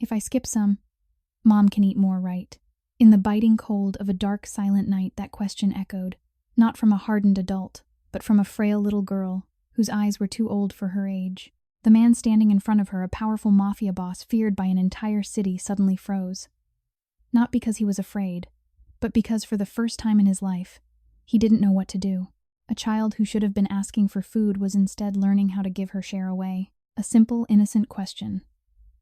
If I skip some, Mom can eat more, right? In the biting cold of a dark, silent night, that question echoed, not from a hardened adult, but from a frail little girl whose eyes were too old for her age. The man standing in front of her, a powerful mafia boss feared by an entire city, suddenly froze. Not because he was afraid, but because for the first time in his life, he didn't know what to do. A child who should have been asking for food was instead learning how to give her share away. A simple, innocent question,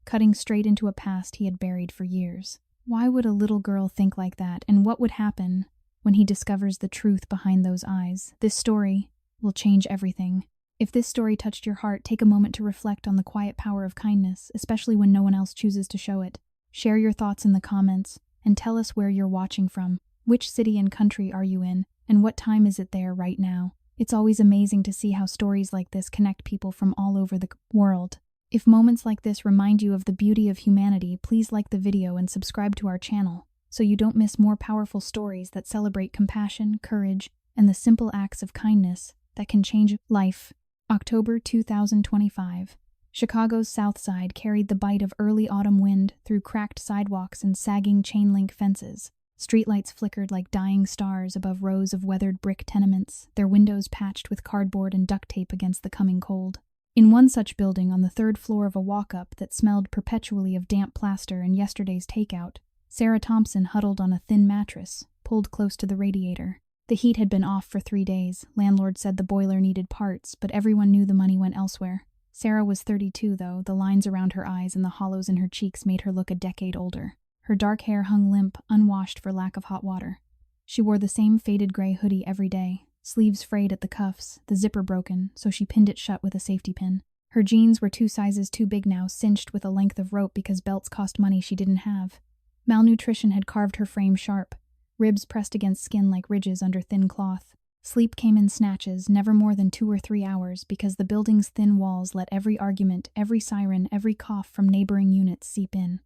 cutting straight into a past he had buried for years. Why would a little girl think like that, and what would happen when he discovers the truth behind those eyes? This story will change everything. If this story touched your heart, take a moment to reflect on the quiet power of kindness, especially when no one else chooses to show it. Share your thoughts in the comments, and tell us where you're watching from. Which city and country are you in, and what time is it there right now? It's always amazing to see how stories like this connect people from all over the world. If moments like this remind you of the beauty of humanity, please like the video and subscribe to our channel so you don't miss more powerful stories that celebrate compassion, courage, and the simple acts of kindness that can change life. October 2025. Chicago's South Side carried the bite of early autumn wind through cracked sidewalks and sagging chain-link fences. Streetlights flickered like dying stars above rows of weathered brick tenements, their windows patched with cardboard and duct tape against the coming cold. In one such building, on the third floor of a walk-up that smelled perpetually of damp plaster and yesterday's takeout, Sarah Thompson huddled on a thin mattress, pulled close to the radiator. The heat had been off for 3 days. Landlord said the boiler needed parts, but everyone knew the money went elsewhere. Sarah was 32, though. The lines around her eyes and the hollows in her cheeks made her look a decade older. Her dark hair hung limp, unwashed for lack of hot water. She wore the same faded gray hoodie every day, sleeves frayed at the cuffs, the zipper broken, so she pinned it shut with a safety pin. Her jeans were 2 sizes too big now, cinched with a length of rope because belts cost money she didn't have. Malnutrition had carved her frame sharp, ribs pressed against skin like ridges under thin cloth. Sleep came in snatches, never more than 2 or 3 hours, because the building's thin walls let every argument, every siren, every cough from neighboring units seep in.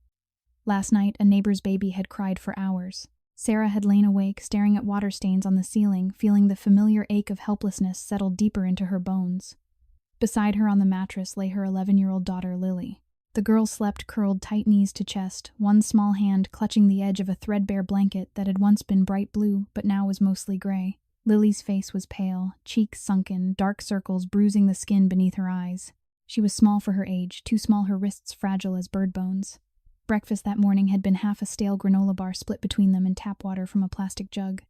Last night, a neighbor's baby had cried for hours. Sarah had lain awake, staring at water stains on the ceiling, feeling the familiar ache of helplessness settle deeper into her bones. Beside her on the mattress lay her 11-year-old daughter, Lily. The girl slept curled tight, knees to chest, one small hand clutching the edge of a threadbare blanket that had once been bright blue but now was mostly gray. Lily's face was pale, cheeks sunken, dark circles bruising the skin beneath her eyes. She was small for her age, too small, her wrists fragile as bird bones. Breakfast that morning had been half a stale granola bar split between them and tap water from a plastic jug.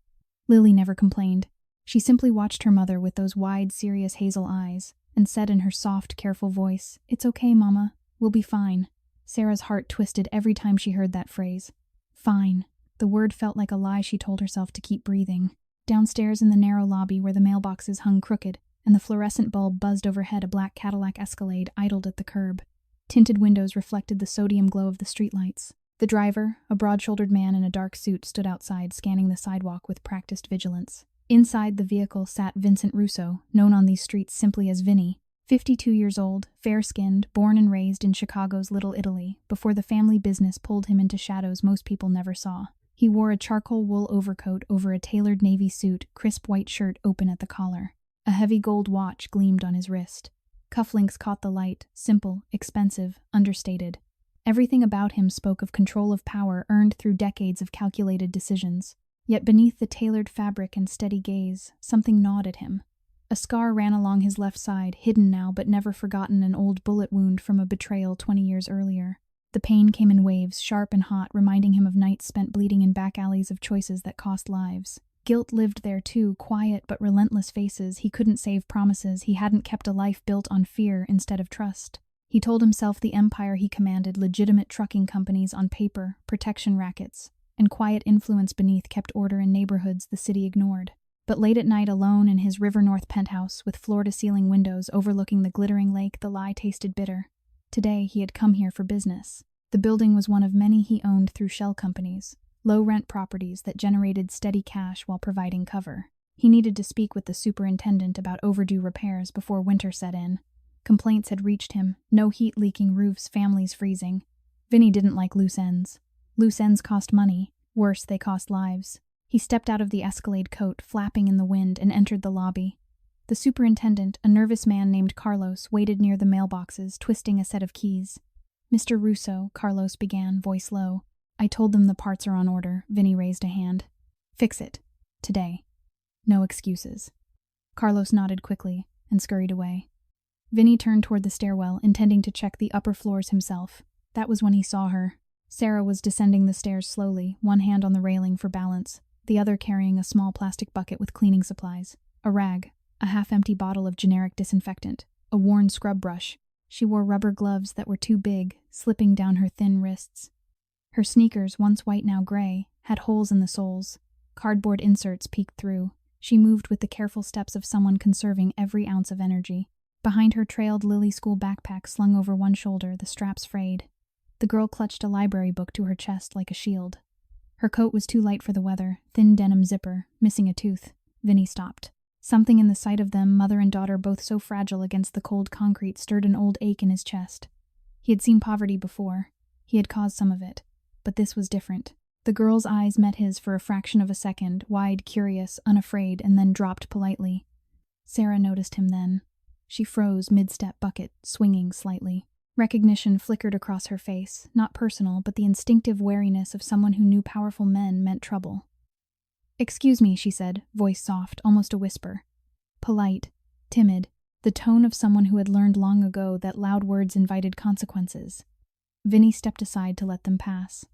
Lily never complained. She simply watched her mother with those wide, serious hazel eyes, and said in her soft, careful voice, "It's okay, Mama. We'll be fine." Sarah's heart twisted every time she heard that phrase. Fine. The word felt like a lie she told herself to keep breathing. Downstairs in the narrow lobby where the mailboxes hung crooked and the fluorescent bulb buzzed overhead, a black Cadillac Escalade idled at the curb. Tinted windows reflected the sodium glow of the streetlights. The driver, a broad-shouldered man in a dark suit, stood outside, scanning the sidewalk with practiced vigilance. Inside the vehicle sat Vincent Russo, known on these streets simply as Vinny. 52 years old, fair-skinned, born and raised in Chicago's Little Italy, before the family business pulled him into shadows most people never saw. He wore a charcoal wool overcoat over a tailored navy suit, crisp white shirt open at the collar. A heavy gold watch gleamed on his wrist. Cufflinks caught the light, simple, expensive, understated. Everything about him spoke of control of power earned through decades of calculated decisions. Yet beneath the tailored fabric and steady gaze, something gnawed at him. A scar ran along his left side, hidden now but never forgotten, an old bullet wound from a betrayal 20 years earlier. The pain came in waves, sharp and hot, reminding him of nights spent bleeding in back alleys of choices that cost lives. Guilt lived there too, quiet but relentless faces. He couldn't save promises. He hadn't kept a life built on fear instead of trust. He told himself the empire he commanded, legitimate trucking companies on paper, protection rackets, and quiet influence beneath, kept order in neighborhoods the city ignored. But late at night, alone in his River North penthouse with floor-to-ceiling windows overlooking the glittering lake, the lie tasted bitter. Today, he had come here for business. The building was one of many he owned through shell companies, low-rent properties that generated steady cash while providing cover. He needed to speak with the superintendent about overdue repairs before winter set in. Complaints had reached him: no heat, leaking roofs, families freezing. Vinny didn't like loose ends. Loose ends cost money. Worse, they cost lives. He stepped out of the Escalade coat, flapping in the wind, and entered the lobby. The superintendent, a nervous man named Carlos, waited near the mailboxes, twisting a set of keys. Mr. Russo, Carlos began, voice low. I told them the parts are on order. Vinny raised a hand. Fix it. Today. No excuses. Carlos nodded quickly and scurried away. Vinny turned toward the stairwell, intending to check the upper floors himself. That was when he saw her. Sarah was descending the stairs slowly, one hand on the railing for balance, the other carrying a small plastic bucket with cleaning supplies. A rag, a half-empty bottle of generic disinfectant, a worn scrub brush. She wore rubber gloves that were too big, slipping down her thin wrists. Her sneakers, once white now gray, had holes in the soles. Cardboard inserts peeked through. She moved with the careful steps of someone conserving every ounce of energy. Behind her trailed Lily school backpack slung over one shoulder, the straps frayed. The girl clutched a library book to her chest like a shield. Her coat was too light for the weather, thin denim zipper, missing a tooth. Vinny stopped. Something in the sight of them, mother and daughter both so fragile against the cold concrete, stirred an old ache in his chest. He had seen poverty before. He had caused some of it. But this was different. The girl's eyes met his for a fraction of a second, wide, curious, unafraid, and then dropped politely. Sarah noticed him then. She froze mid-step, bucket swinging slightly. Recognition flickered across her face, not personal, but the instinctive wariness of someone who knew powerful men meant trouble. Excuse me, she said, voice soft, almost a whisper. Polite, timid, the tone of someone who had learned long ago that loud words invited consequences. Vinny stepped aside to let them pass.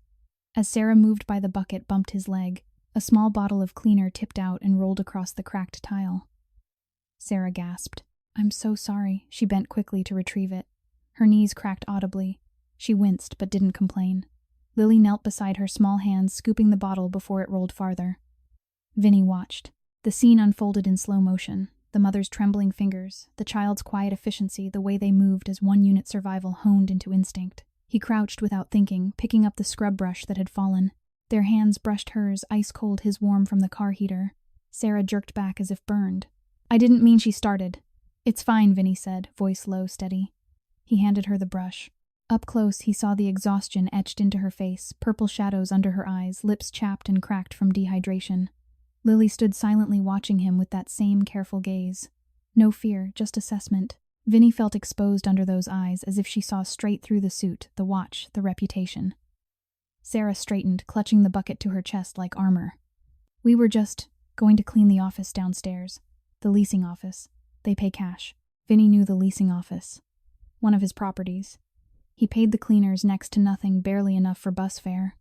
As Sarah moved by the bucket, bumped his leg. A small bottle of cleaner tipped out and rolled across the cracked tile. Sarah gasped. I'm so sorry. She bent quickly to retrieve it. Her knees cracked audibly. She winced but didn't complain. Lily knelt beside her, small hands scooping the bottle before it rolled farther. Vinny watched. The scene unfolded in slow motion. The mother's trembling fingers, the child's quiet efficiency, the way they moved as one-unit survival honed into instinct. He crouched without thinking, picking up the scrub brush that had fallen. Their hands brushed hers, ice-cold, his warm from the car heater. Sarah jerked back as if burned. I didn't mean she started. It's fine, Vinny said, voice low, steady. He handed her the brush. Up close, he saw the exhaustion etched into her face, purple shadows under her eyes, lips chapped and cracked from dehydration. Lily stood silently watching him with that same careful gaze. No fear, just assessment. Vinny felt exposed under those eyes, as if she saw straight through the suit, the watch, the reputation. Sarah straightened, clutching the bucket to her chest like armor. We were just going to clean the office downstairs. The leasing office. They pay cash. Vinny knew the leasing office. One of his properties. He paid the cleaners next to nothing, barely enough for bus fare.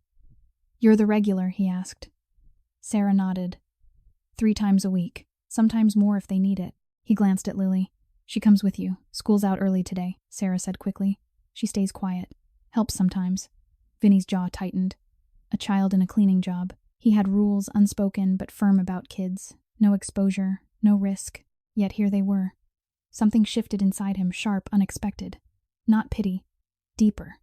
You're the regular, he asked. Sarah nodded. 3 times a week. Sometimes more if they need it. He glanced at Lily. She comes with you. School's out early today, Sarah said quickly. She stays quiet. Helps sometimes. Vinny's jaw tightened. A child in a cleaning job. He had rules, unspoken but firm about kids. No exposure, no risk. Yet here they were. Something shifted inside him, sharp, unexpected. Not pity. Deeper.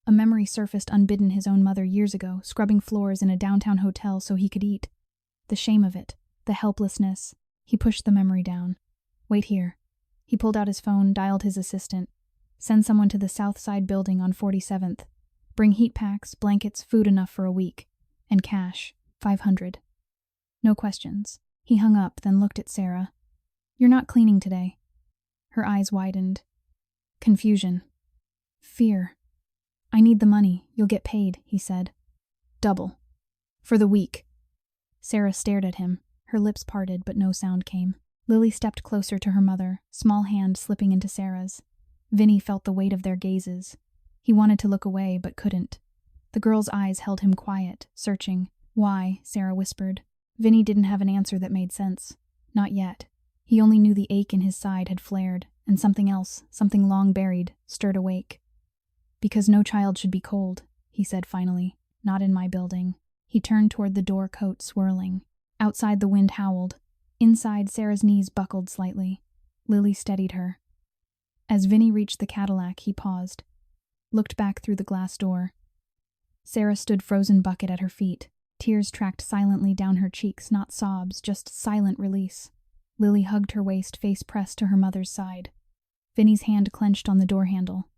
A memory surfaced unbidden, his own mother years ago, scrubbing floors in a downtown hotel so he could eat. The shame of it. The helplessness. He pushed the memory down. Wait here. He pulled out his phone, dialed his assistant. Send someone to the South Side building on 47th. Bring heat packs, blankets, food enough for a week. And cash. $500. No questions. He hung up, then looked at Sarah. You're not cleaning today. Her eyes widened. Confusion. Fear. I need the money. You'll get paid, he said. Double. For the week. Sarah stared at him. Her lips parted, but no sound came. Lily stepped closer to her mother, small hand slipping into Sarah's. Vinny felt the weight of their gazes. He wanted to look away, but couldn't. The girl's eyes held him quiet, searching. Why? Sarah whispered. Vinny didn't have an answer that made sense. Not yet. He only knew the ache in his side had flared, and something else, something long buried, stirred awake. Because no child should be cold, he said finally. Not in my building. He turned toward the door, coat swirling. Outside, the wind howled. Inside, Sarah's knees buckled slightly. Lily steadied her. As Vinny reached the Cadillac, he paused. Looked back through the glass door. Sarah stood, frozen bucket at her feet. Tears tracked silently down her cheeks, not sobs, just silent release. Lily hugged her waist, face pressed to her mother's side. Vinny's hand clenched on the door handle.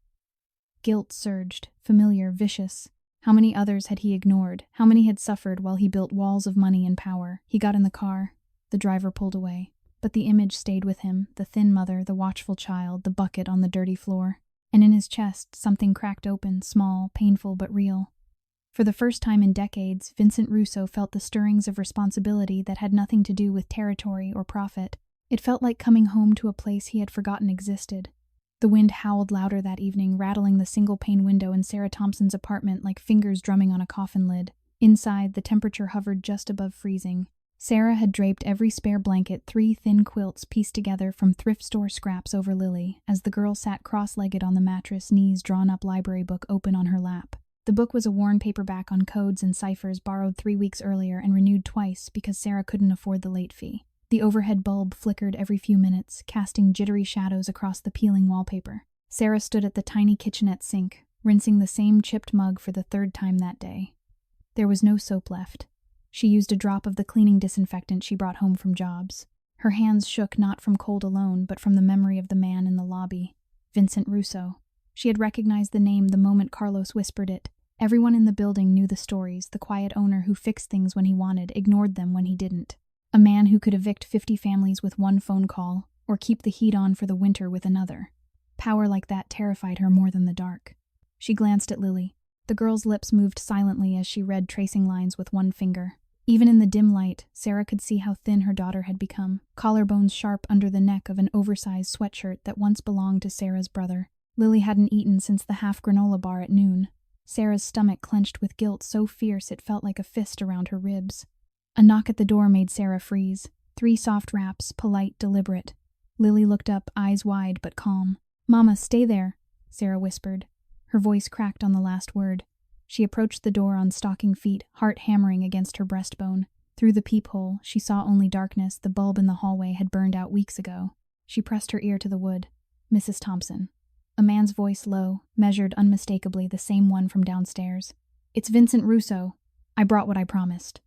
Guilt surged, familiar, vicious. How many others had he ignored? How many had suffered while he built walls of money and power? He got in the car. The driver pulled away. But the image stayed with him, the thin mother, the watchful child, the bucket on the dirty floor. and in his chest something cracked open, small, painful but real. For the first time in decades, Vincent Russo felt the stirrings of responsibility that had nothing to do with territory or profit. It felt like coming home to a place he had forgotten existed. The wind howled louder that evening, rattling the single-pane window in Sarah Thompson's apartment like fingers drumming on a coffin lid. Inside, the temperature hovered just above freezing. Sarah had draped every spare blanket, 3 thin quilts pieced together from thrift store scraps over Lily, as the girl sat cross-legged on the mattress, knees drawn up, library book open on her lap. The book was a worn paperback on codes and ciphers borrowed 3 weeks earlier and renewed twice because Sarah couldn't afford the late fee. The overhead bulb flickered every few minutes, casting jittery shadows across the peeling wallpaper. Sarah stood at the tiny kitchenette sink, rinsing the same chipped mug for the 3rd time that day. There was no soap left. She used a drop of the cleaning disinfectant she brought home from jobs. Her hands shook not from cold alone, but from the memory of the man in the lobby, Vincent Russo. She had recognized the name the moment Carlos whispered it. Everyone in the building knew the stories, the quiet owner who fixed things when he wanted, ignored them when he didn't. A man who could evict 50 families with 1 phone call, or keep the heat on for the winter with another. Power like that terrified her more than the dark. She glanced at Lily. The girl's lips moved silently as she read tracing lines with 1 finger. Even in the dim light, Sarah could see how thin her daughter had become, collarbones sharp under the neck of an oversized sweatshirt that once belonged to Sarah's brother. Lily hadn't eaten since the half granola bar at noon. Sarah's stomach clenched with guilt so fierce it felt like a fist around her ribs. A knock at the door made Sarah freeze. 3 soft raps, polite, deliberate. Lily looked up, eyes wide but calm. "Mama, stay there," Sarah whispered. Her voice cracked on the last word. She approached the door on stocking feet, heart hammering against her breastbone. Through the peephole, she saw only darkness. The bulb in the hallway had burned out weeks ago. She pressed her ear to the wood. "Mrs. Thompson." A man's voice, low, measured unmistakably, the same one from downstairs. "It's Vincent Russo. I brought what I promised."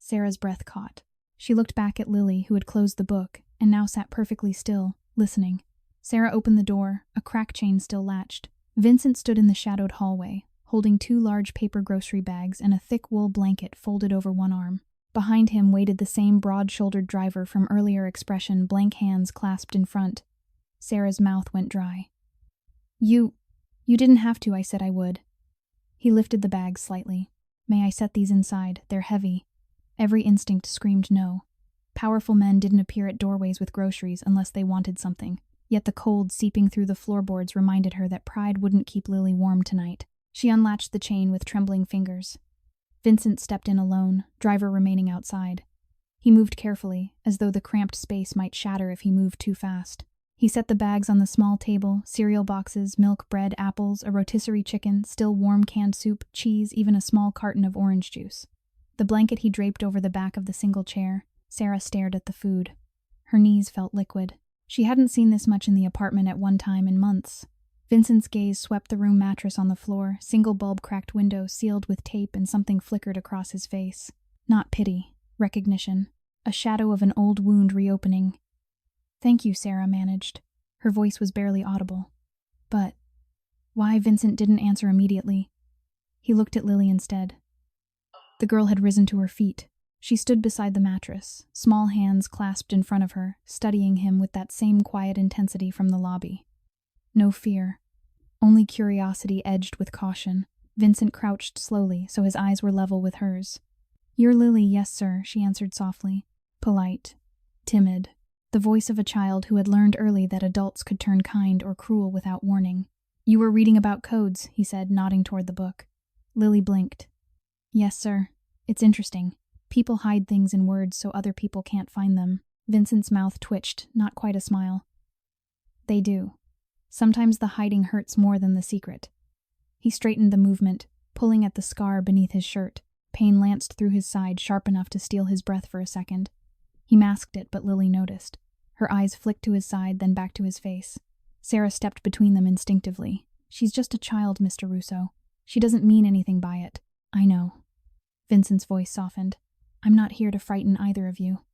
Sarah's breath caught. She looked back at Lily, who had closed the book, and now sat perfectly still, listening. Sarah opened the door, a crack chain still latched. Vincent stood in the shadowed hallway, holding 2 large paper grocery bags and a thick wool blanket folded over 1 arm. Behind him waited the same broad-shouldered driver from earlier expression, blank hands clasped in front. Sarah's mouth went dry. You didn't have to, I said I would." He lifted the bags slightly. "May I set these inside? They're heavy." Every instinct screamed no. Powerful men didn't appear at doorways with groceries unless they wanted something. Yet the cold seeping through the floorboards reminded her that pride wouldn't keep Lily warm tonight. She unlatched the chain with trembling fingers. Vincent stepped in alone, driver remaining outside. He moved carefully, as though the cramped space might shatter if he moved too fast. He set the bags on the small table, cereal boxes, milk, bread, apples, a rotisserie chicken, still warm canned soup, cheese, even a small carton of orange juice. The blanket he draped over the back of the single chair. Sarah stared at the food. Her knees felt liquid. She hadn't seen this much in the apartment at one time in months. Vincent's gaze swept the room mattress on the floor, single bulb cracked window sealed with tape, and something flickered across his face. Not pity, recognition. A shadow of an old wound reopening. "Thank you," Sarah managed. Her voice was barely audible. But why? Vincent didn't answer immediately. He looked at Lily instead. The girl had risen to her feet. She stood beside the mattress, small hands clasped in front of her, studying him with that same quiet intensity from the lobby. No fear, only curiosity edged with caution. Vincent crouched slowly, so his eyes were level with hers. "You're Lily, yes, sir," she answered softly. Polite, timid, the voice of a child who had learned early that adults could turn kind or cruel without warning. "You were reading about codes," he said, nodding toward the book. Lily blinked. "Yes, sir. It's interesting. People hide things in words so other people can't find them." Vincent's mouth twitched, not quite a smile. "They do. Sometimes the hiding hurts more than the secret." He straightened the movement, pulling at the scar beneath his shirt. Pain lanced through his side, sharp enough to steal his breath for a second. He masked it, but Lily noticed. Her eyes flicked to his side, then back to his face. Sarah stepped between them instinctively. "She's just a child, Mr. Russo. She doesn't mean anything by it." "I know." Vincent's voice softened. "I'm not here to frighten either of you."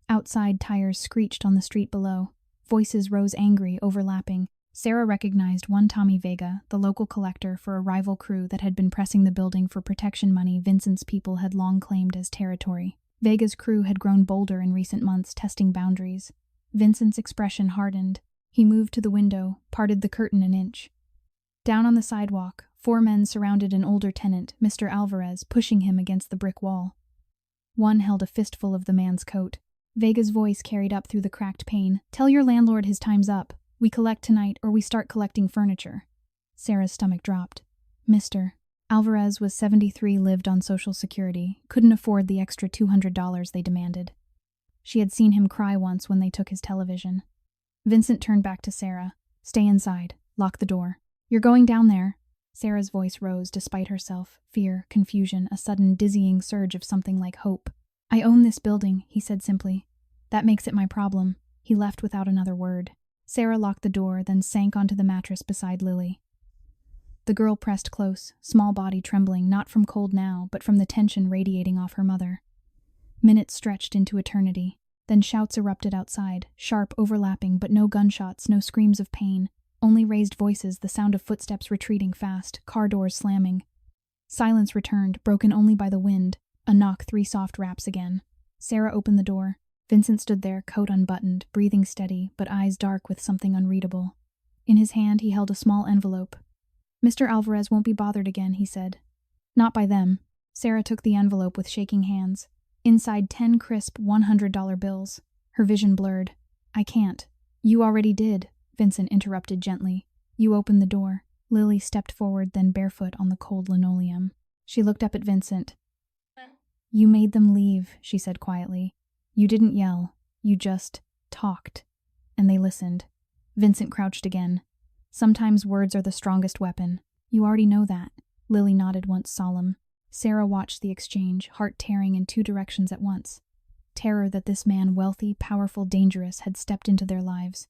Outside, tires screeched on the street below. Voices rose angry, overlapping. Sarah recognized one Tommy Vega, the local collector for a rival crew that had been pressing the building for protection money Vincent's people had long claimed as territory. Vega's crew had grown bolder in recent months, testing boundaries. Vincent's expression hardened. He moved to the window, parted the curtain an inch. Down on the sidewalk, 4 men surrounded an older tenant, Mr. Alvarez, pushing him against the brick wall. One held a fistful of the man's coat. Vega's voice carried up through the cracked pane. "Tell your landlord his time's up. We collect tonight or we start collecting furniture." Sarah's stomach dropped. Mr. Alvarez was 73, lived on Social Security, couldn't afford the extra $200 they demanded. She had seen him cry once when they took his television. Vincent turned back to Sarah. "Stay inside. Lock the door." "You're going down there." Sarah's voice rose despite herself. Fear, confusion, a sudden dizzying surge of something like hope. "I own this building," he said simply. "That makes it my problem." He left without another word. Sarah locked the door, then sank onto the mattress beside Lily. The girl pressed close, small body trembling, not from cold now, but from the tension radiating off her mother. Minutes stretched into eternity. Then shouts erupted outside, sharp, overlapping, but no gunshots, no screams of pain. Only raised voices, the sound of footsteps retreating fast, car doors slamming. Silence returned, broken only by the wind. A knock, 3 soft raps again. Sarah opened the door. Vincent stood there, coat unbuttoned, breathing steady, but eyes dark with something unreadable. In his hand he held a small envelope. "Mr. Alvarez won't be bothered again," he said. "Not by them." Sarah took the envelope with shaking hands. Inside 10 crisp $100 bills. Her vision blurred. "I can't." "You already did," Vincent interrupted gently. "You opened the door." Lily stepped forward, then barefoot on the cold linoleum. She looked up at Vincent. "You made them leave," she said quietly. "You didn't yell. You just talked." And they listened. Vincent crouched again. "Sometimes words are the strongest weapon. You already know that." Lily nodded once, solemn. Sarah watched the exchange, heart tearing in 2 directions at once. Terror that this man, wealthy, powerful, dangerous, had stepped into their lives.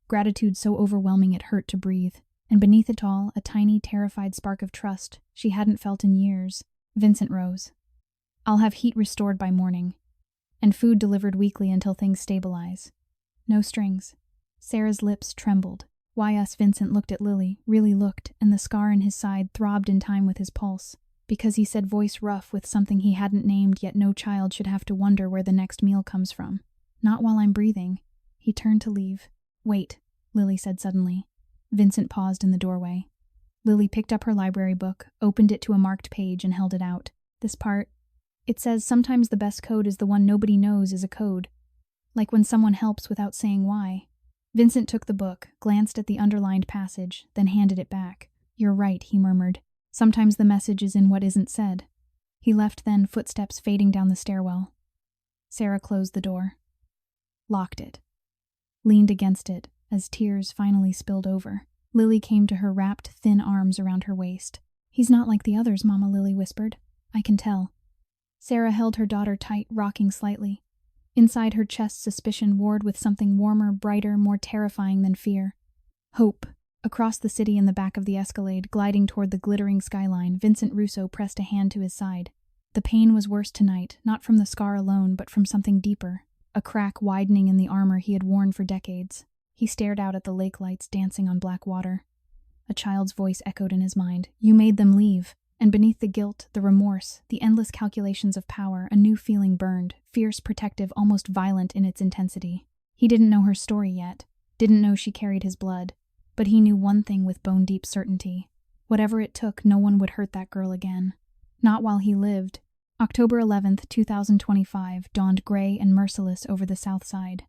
Gratitude so overwhelming it hurt to breathe. And beneath it all, a tiny, terrified spark of trust she hadn't felt in years. Vincent rose. "I'll have heat restored by morning. And food delivered weekly until things stabilize. No strings." Sarah's lips trembled. Why us? Vincent looked at Lily, really looked, and the scar in his side throbbed in time with his pulse. Because he said, voice rough with something he hadn't named, yet no child should have to wonder where the next meal comes from. "Not while I'm breathing." He turned to leave. "Wait," Lily said suddenly. Vincent paused in the doorway. Lily picked up her library book, opened it to a marked page, and held it out. "This part. It says sometimes the best code is the one nobody knows is a code. Like when someone helps without saying why." Vincent took the book, glanced at the underlined passage, then handed it back. "You're right," he murmured. "Sometimes the message is in what isn't said." He left then, footsteps fading down the stairwell. Sarah closed the door. Locked it. Leaned against it, as tears finally spilled over. Lily came to her, wrapped thin arms around her waist. "He's not like the others," Mama Lily whispered. "I can tell." Sarah held her daughter tight, rocking slightly. Inside her chest, suspicion warred with something warmer, brighter, more terrifying than fear. Hope. Across the city in the back of the Escalade, gliding toward the glittering skyline, Vincent Russo pressed a hand to his side. The pain was worse tonight, not from the scar alone, but from something deeper. A crack widening in the armor he had worn for decades. He stared out at the lake lights dancing on black water. A child's voice echoed in his mind. "You made them leave." And beneath the guilt, the remorse, the endless calculations of power, a new feeling burned, fierce, protective, almost violent in its intensity. He didn't know her story yet, didn't know she carried his blood, but he knew one thing with bone-deep certainty. Whatever it took, no one would hurt that girl again. Not while he lived. October 11th, 2025, dawned gray and merciless over the south side.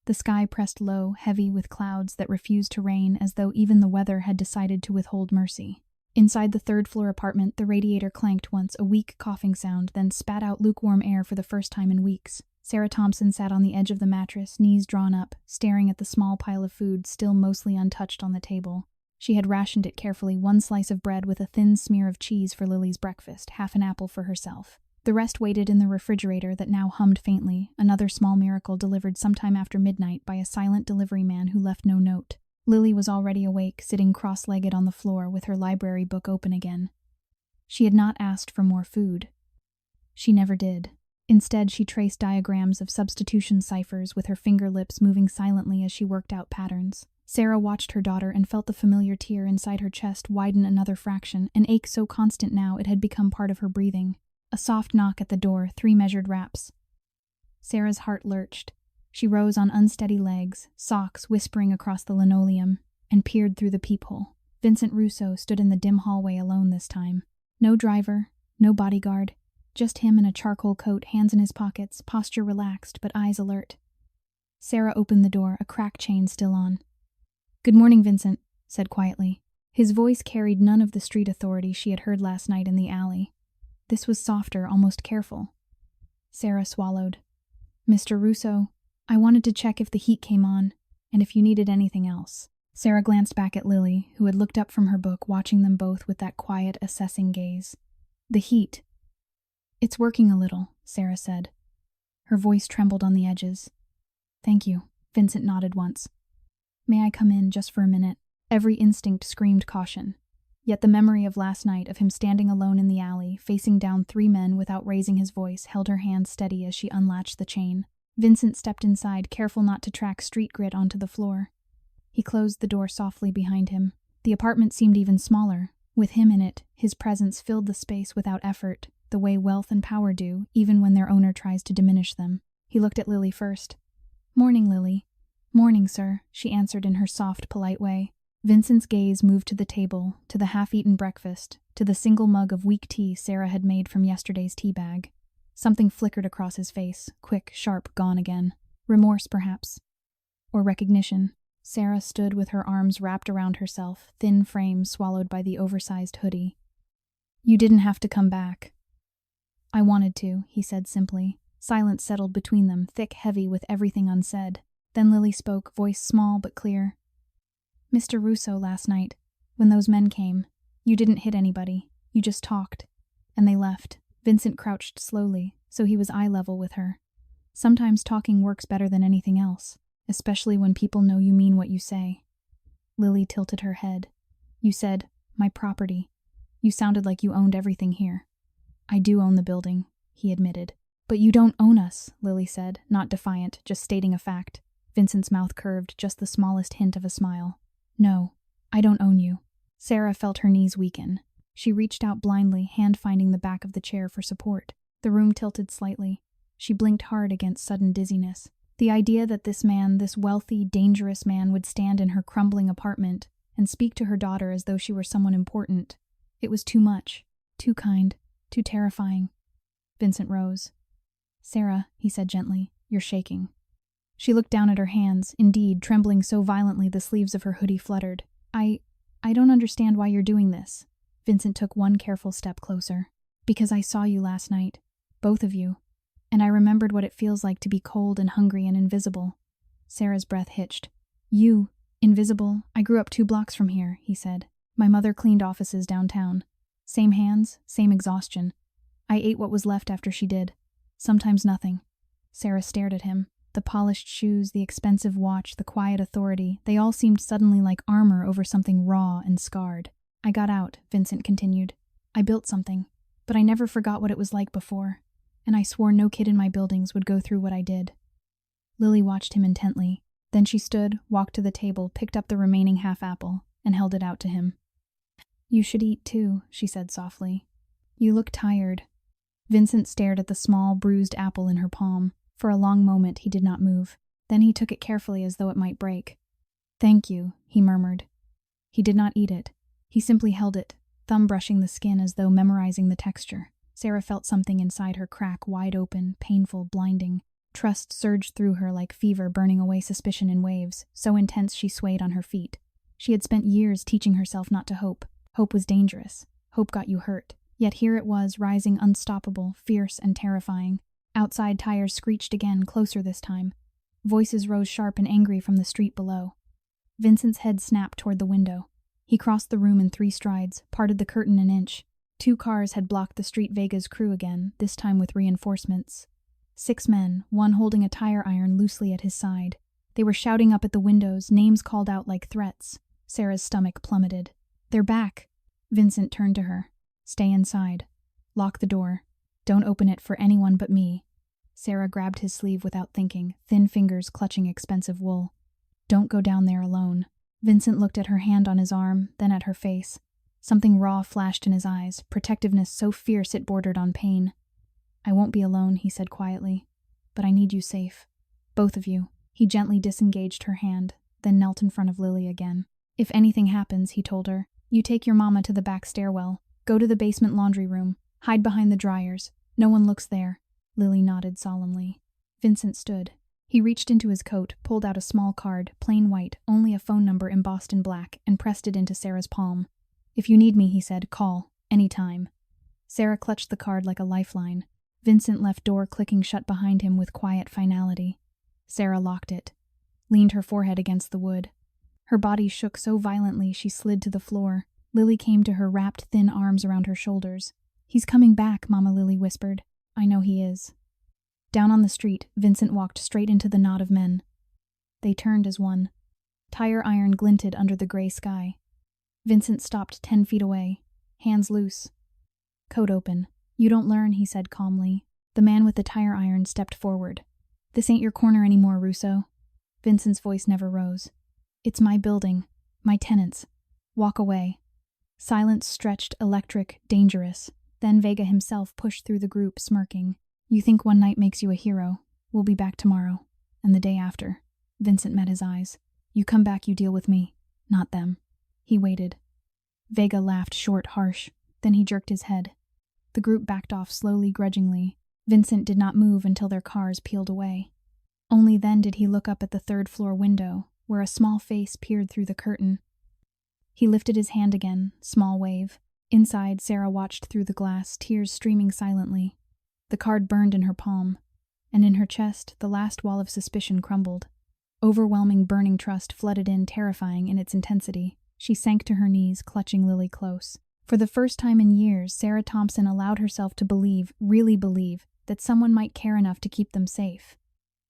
The sky pressed low, heavy with clouds that refused to rain, as though even the weather had decided to withhold mercy. Inside the 3rd-floor apartment, the radiator clanked once, a weak coughing sound, then spat out lukewarm air for the first time in weeks. Sarah Thompson sat on the edge of the mattress, knees drawn up, staring at the small pile of food still mostly untouched on the table. She had rationed it carefully, 1 slice of bread with a thin smear of cheese for Lily's breakfast, half an apple for herself. The rest waited in the refrigerator that now hummed faintly, another small miracle delivered sometime after midnight by a silent delivery man who left no note. Lily was already awake, sitting cross-legged on the floor with her library book open again. She had not asked for more food. She never did. Instead, she traced diagrams of substitution ciphers with her finger lips moving silently as she worked out patterns. Sarah watched her daughter and felt the familiar tear inside her chest widen another fraction, an ache so constant now it had become part of her breathing. A soft knock at the door, 3 measured raps. Sarah's heart lurched. She rose on unsteady legs, socks whispering across the linoleum, and peered through the peephole. Vincent Russo stood in the dim hallway alone this time. No driver, no bodyguard, just him in a charcoal coat, hands in his pockets, posture relaxed but eyes alert. Sarah opened the door, a crack chain still on. "Good morning, Vincent," said quietly. His voice carried none of the street authority she had heard last night in the alley. This was softer, almost careful. Sarah swallowed. "Mr. Russo, I wanted to check if the heat came on, and if you needed anything else." Sarah glanced back at Lily, who had looked up from her book, watching them both with that quiet, assessing gaze. "The heat. It's working a little," Sarah said. Her voice trembled on the edges. "Thank you," Vincent nodded once. "May I come in just for a minute?" Every instinct screamed caution. Yet the memory of last night, of him standing alone in the alley, facing down 3 men without raising his voice, held her hand steady as she unlatched the chain. Vincent stepped inside, careful not to track street grit onto the floor. He closed the door softly behind him. The apartment seemed even smaller. With him in it, his presence filled the space without effort, the way wealth and power do, even when their owner tries to diminish them. He looked at Lily first. "Morning, Lily." "Morning, sir," she answered in her soft, polite way. Vincent's gaze moved to the table, to the half-eaten breakfast, to the single mug of weak tea Sarah had made from yesterday's tea bag. Something flickered across his face, quick, sharp, gone again. Remorse, perhaps. Or recognition. Sarah stood with her arms wrapped around herself, thin frame swallowed by the oversized hoodie. "You didn't have to come back." "I wanted to," he said simply. Silence settled between them, thick, heavy, with everything unsaid. Then Lily spoke, voice small but clear. "Mr. Russo, last night, when those men came, you didn't hit anybody. You just talked. And they left." Vincent crouched slowly, so he was eye level with her. "Sometimes talking works better than anything else, especially when people know you mean what you say." Lily tilted her head. "You said, 'my property.' You sounded like you owned everything here." "I do own the building," he admitted. "But you don't own us," Lily said, not defiant, just stating a fact. Vincent's mouth curved, just the smallest hint of a smile. "No, I don't own you." Sarah felt her knees weaken. She reached out blindly, hand finding the back of the chair for support. The room tilted slightly. She blinked hard against sudden dizziness. The idea that this man, this wealthy, dangerous man, would stand in her crumbling apartment and speak to her daughter as though she were someone important. It was too much, too kind, too terrifying. Vincent rose. "Sarah," he said gently, "you're shaking." She looked down at her hands, indeed, trembling so violently the sleeves of her hoodie fluttered. I don't understand why you're doing this." Vincent took one careful step closer. "Because I saw you last night. Both of you. And I remembered what it feels like to be cold and hungry and invisible." Sarah's breath hitched. "You, invisible? I grew up 2 blocks from here," he said. "My mother cleaned offices downtown. Same hands, same exhaustion. I ate what was left after she did. Sometimes nothing." Sarah stared at him. The polished shoes, the expensive watch, the quiet authority, they all seemed suddenly like armor over something raw and scarred. "I got out," Vincent continued. "I built something, but I never forgot what it was like before. And I swore no kid in my buildings would go through what I did." Lily watched him intently. Then she stood, walked to the table, picked up the remaining half apple, and held it out to him. "You should eat too," she said softly. "You look tired." Vincent stared at the small, bruised apple in her palm. For a long moment he did not move. Then he took it carefully as though it might break. "Thank you," he murmured. He did not eat it. He simply held it, thumb brushing the skin as though memorizing the texture. Sarah felt something inside her crack, wide open, painful, blinding. Trust surged through her like fever, burning away suspicion in waves, so intense she swayed on her feet. She had spent years teaching herself not to hope. Hope was dangerous. Hope got you hurt. Yet here it was, rising unstoppable, fierce and terrifying. Outside tires screeched again, closer this time. Voices rose sharp and angry from the street below. Vincent's head snapped toward the window. He crossed the room in 3 strides, parted the curtain an inch. 2 cars had blocked the Street Vega's crew again, this time with reinforcements. 6 men, one holding a tire iron loosely at his side. They were shouting up at the windows, names called out like threats. Sarah's stomach plummeted. "They're back." Vincent turned to her. "Stay inside. Lock the door. Don't open it for anyone but me." Sarah grabbed his sleeve without thinking, thin fingers clutching expensive wool. "Don't go down there alone." Vincent looked at her hand on his arm, then at her face. Something raw flashed in his eyes, protectiveness so fierce it bordered on pain. "I won't be alone," he said quietly. "But I need you safe. Both of you." He gently disengaged her hand, then knelt in front of Lily again. "If anything happens," he told her, You take your mama to the back stairwell, go to the basement laundry room, hide behind the dryers. No one looks there. Lily nodded solemnly. Vincent stood. He reached into his coat, pulled out a small card, plain white, only a phone number embossed in black, and pressed it into Sarah's palm. If you need me, he said, call, anytime. Sarah clutched the card like a lifeline. Vincent left door clicking shut behind him with quiet finality. Sarah locked it, leaned her forehead against the wood. Her body shook so violently she slid to the floor. Lily came to her, wrapped thin arms around her shoulders. He's coming back, Mama, Lily whispered. I know he is. Down on the street, Vincent walked straight into the knot of men. They turned as one. Tire iron glinted under the gray sky. Vincent stopped 10 feet away, hands loose. Coat open. You don't learn, he said calmly. The man with the tire iron stepped forward. This ain't your corner anymore, Russo. Vincent's voice never rose. It's my building, my tenants. Walk away. Silence stretched, electric, dangerous. Then Vega himself pushed through the group, smirking. You think one night makes you a hero. We'll be back tomorrow. And the day after. Vincent met his eyes. You come back, you deal with me. Not them. He waited. Vega laughed short, harsh. Then he jerked his head. The group backed off slowly, grudgingly. Vincent did not move until their cars peeled away. Only then did he look up at the third-floor window, where a small face peered through the curtain. He lifted his hand again, small wave. Inside, Sarah watched through the glass, tears streaming silently. The card burned in her palm, and in her chest, the last wall of suspicion crumbled. Overwhelming, burning trust flooded in, terrifying in its intensity. She sank to her knees, clutching Lily close. For the first time in years, Sarah Thompson allowed herself to believe, really believe, that someone might care enough to keep them safe.